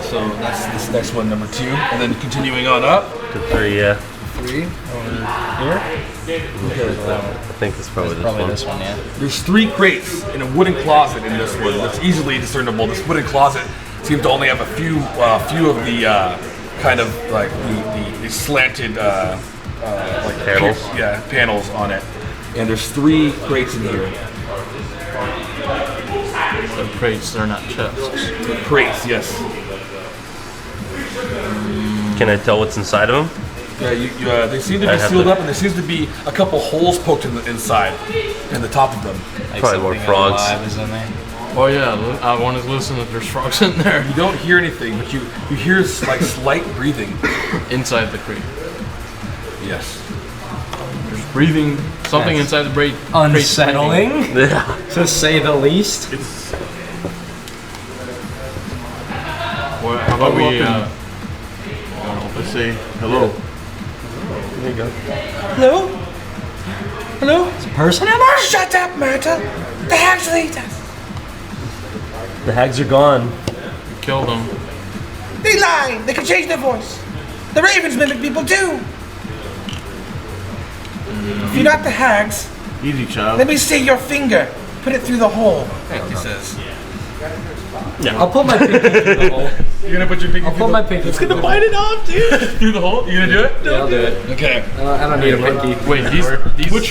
So that's this next one, number 2, and then continuing on up. To 3, yeah. 3 over here. Okay. I think it's probably this one. This one, yeah. There's 3 crates in a wooden closet in this one. That's easily discernible. This wooden closet seems to only have a few of the kind of like the slanted like Panels? panels on it. And there's 3 crates in here. The crates, they're not chests. Crates, yes. Can I tell what's inside of them? Yeah, they seem to I be have sealed to- up, and there seems to be a couple holes poked in the inside, in the top of them. Like Probably more something frogs. alive is in there. Oh yeah, I want to listen if there's frogs in there. You don't hear anything, but you hear like slight breathing. Inside the crate. Yes. There's breathing. Something That's inside the crate. Unsettling, Yeah. to say the least. Well, how about we? Let's say hello. Hello? Hello? Is a person in there? Shut up, Marta. The hags will eat us. The hags are gone. Killed them. They lie. They can change their voice. The ravens mimic people too. If you're not the hags, Easy, child. let me see your finger. Put it through the hole. He says. I'll put my pinky through the hole. You're gonna put your pinky I'll put my pinky through the hole. bite it off, dude. Through the hole? You gonna do it? Yeah, I'll do it. Okay. I don't need a pinky. Wait, these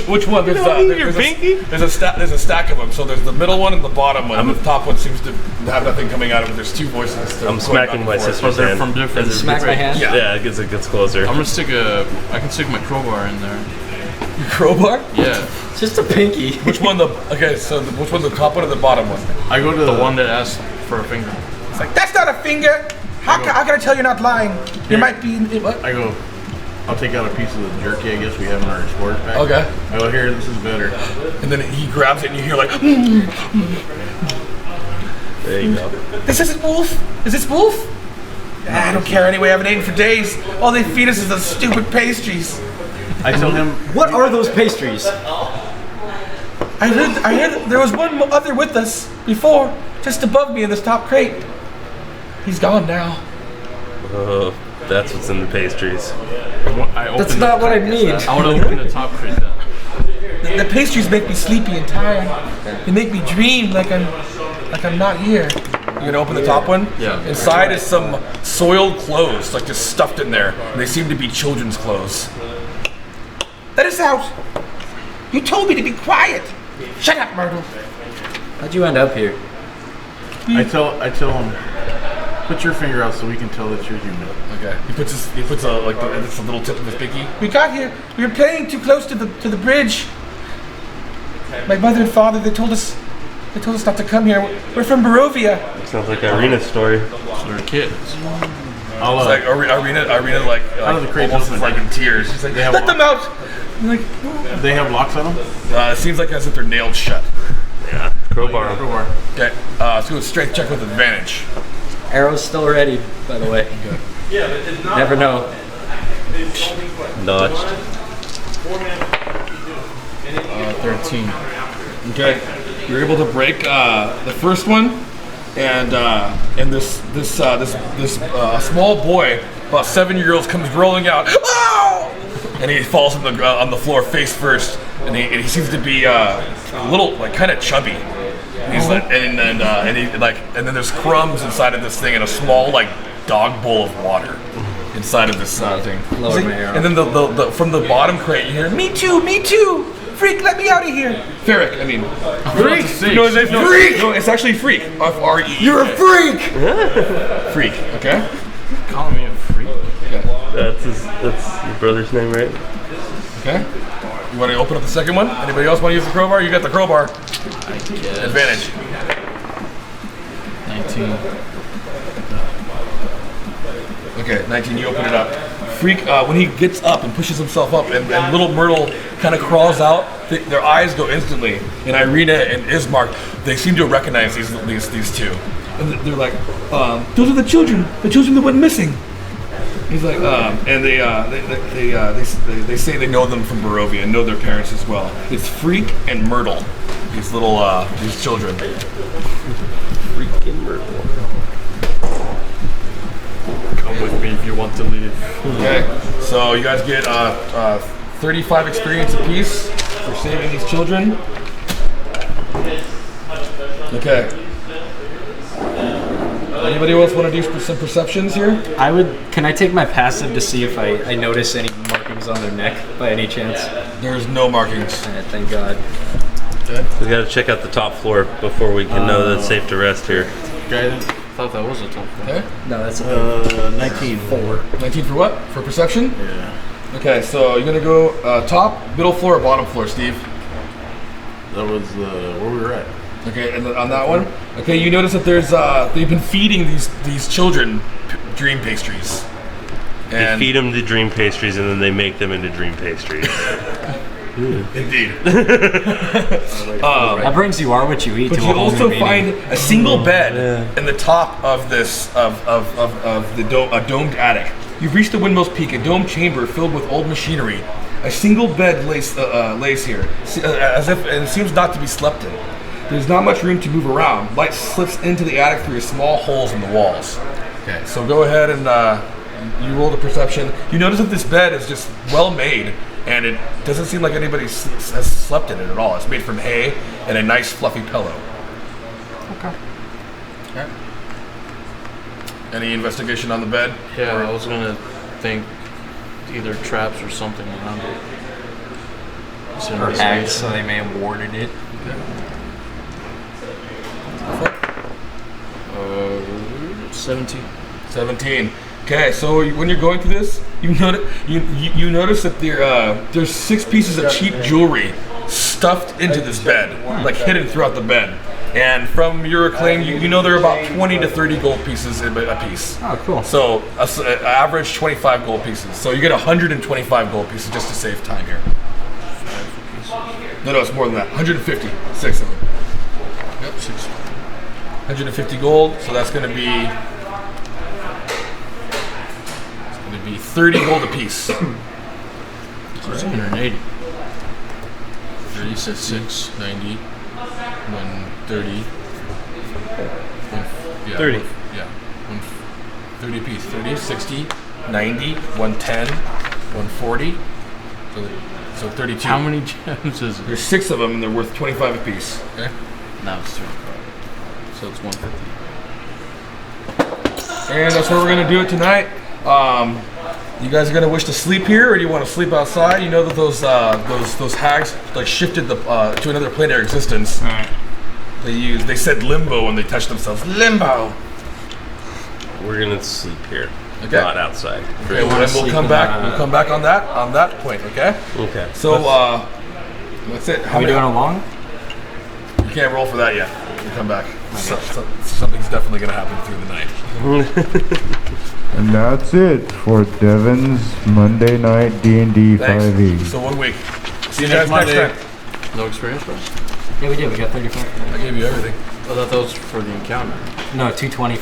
Which one? There's there's a stack of them. So there's the middle one and the bottom one. The top one seems to have nothing coming out of it. There's 2 voices. Still I'm going smacking back my and forth. sister's they're hand. from different. As it Smack gets- my hand? Yeah, it gets closer. I'm gonna stick I can stick my crowbar in there. Your crowbar? Yeah, Just a pinky. Which one? Which one's the top one or the bottom one? I go to the one that asked for a finger. It's like, that's not a finger. How can I tell you're not lying? You might be. What? I go. I'll take out a piece of the jerky. I guess we have in our explorer's pack. Okay. I go here. This is better. And then he grabs it and you hear like, There you go. this isn't wolf. Is this wolf? I don't care anyway. I haven't eaten for days. All they feed us is those stupid pastries. I tell him. What are those pastries? I heard there was one other with us before, just above me in this top crate. He's gone now. Oh, that's what's in the pastries. That's not what I mean. I want to open the top crate then. The pastries make me sleepy and tired. They make me dream like I'm not here. You gonna open the top one? Yeah. Inside is some soiled clothes, like just stuffed in there. And they seem to be children's clothes. Let us out! You told me to be quiet! Shut up, Myrtle! How'd you end up here? I tell him, put your finger out so we can tell that you're human. Okay. He puts a little tip of his pinky. We got here. We were playing too close to the bridge. My mother and father, they told us not to come here. We're from Monrovia. Sounds like Irina's story. They're kids. I'll, It's like Irina like How do the crates almost open? like in tears. She's like, They have let them out. I'm like, they have locks on them? it seems like as if they're nailed shut. Yeah. Crowbar. Crowbar. Okay. Let's do a strength check with advantage. Arrow's still ready, by the way. Never know. Dodged. 13. Okay. You're able to break the first one, and this small boy, about 7 years old, comes rolling out. Oh! And he falls on the floor face first, and he seems to be a little like kind of chubby. And he's like, and then there's crumbs inside of this thing and a small like dog bowl of water inside of this thing. Lower my arrow. And then the from the bottom crate you hear, me too, freak, let me out of here. Ferric, I mean. Freak? No, freak! No, it's actually freak. F-R-E. You're a freak! Freak, okay? Calling me a freak? That's your brother's name, right? Okay. You want to open up the second one? Anybody else want to use the crowbar? You got the crowbar. I guess. Advantage. 19. Okay, 19, you open it up. Freak, when he gets up and pushes himself up and little Myrtle kind of crawls out, their eyes go instantly. And Irina and Ismark, they seem to recognize these two. And they're like, those are the children that went missing. He's like, and they say they know them from Monrovia and know their parents as well. It's Freak and Myrtle, these children. Freak and Myrtle. Come with me if you want to leave. Okay, so you guys get 35 experience apiece for saving these children. Okay. Anybody else want to do some perceptions here? Can I take my passive to see if I notice any markings on their neck by any chance? There's no markings. Thank God. We gotta check out the top floor before we can know that it's safe to rest here. Guidance. I thought that was a tough one. Okay. No, that's 19. 19 for what? For perception? Yeah. Okay, so you're gonna go top, middle floor, or bottom floor, Steve? That was where we were at. Okay, and on that one, okay, you notice that there's they've been feeding these children dream pastries. They feed them the dream pastries and then they make them into dream pastries. Indeed. That brings you are what you eat But to a you whole also new find meaning. a single bed in the top of this a domed attic. You've reached the windmill's peak, a domed chamber filled with old machinery. A single bed lays here, as if and it seems not to be slept in. There's not much room to move around. Light slips into the attic through small holes in the walls. Okay, so go ahead and you roll the perception. You notice that this bed is just well made, and it doesn't seem like anybody has slept in it at all. It's made from hay and a nice fluffy pillow. Okay. Any investigation on the bed? Yeah, I was gonna think either traps or something around it. Or hags, so they may have warded it. 17. 17. Okay, so when you're going through this, you notice that there's 6 pieces of cheap jewelry stuffed into this bed, like hidden throughout the bed. And from your claim, you know there are about 20 to 30 gold pieces a piece. Oh, cool. So average 25 gold pieces. So you get 125 gold pieces just to save time here. No, it's more than that. 150. 6 of them. Yep, 6. 150 gold. So that's going to be 30 gold a piece. So it's 180. 30 says 6, 90, 130. 30. Yeah. 30 a piece. 30, 60, 90, 110, 140. So 32. How many gems is it? There's 6 of them and they're worth 25 a piece. Okay. No, it's 35. So it's 150. And that's where we're gonna do it tonight. You guys are gonna wish to sleep here, or do you want to sleep outside? You know that those hags like shifted to another planetary existence. They said limbo when they touched themselves. Limbo. We're gonna sleep here, Okay. not outside. Okay, well, then we'll come back. We'll come back on that point. Okay. Okay. So that's it. Are we doing a long? You can't roll for that yet. You come back. Something's definitely gonna happen through the night. And that's it for Devin's Monday night D&D Thanks. 5e. So 1 week. See you next guys next Monday. time. No experience for us? Yeah, we did. We got 35. I gave you everything. I thought that was for the encounter. No, 220.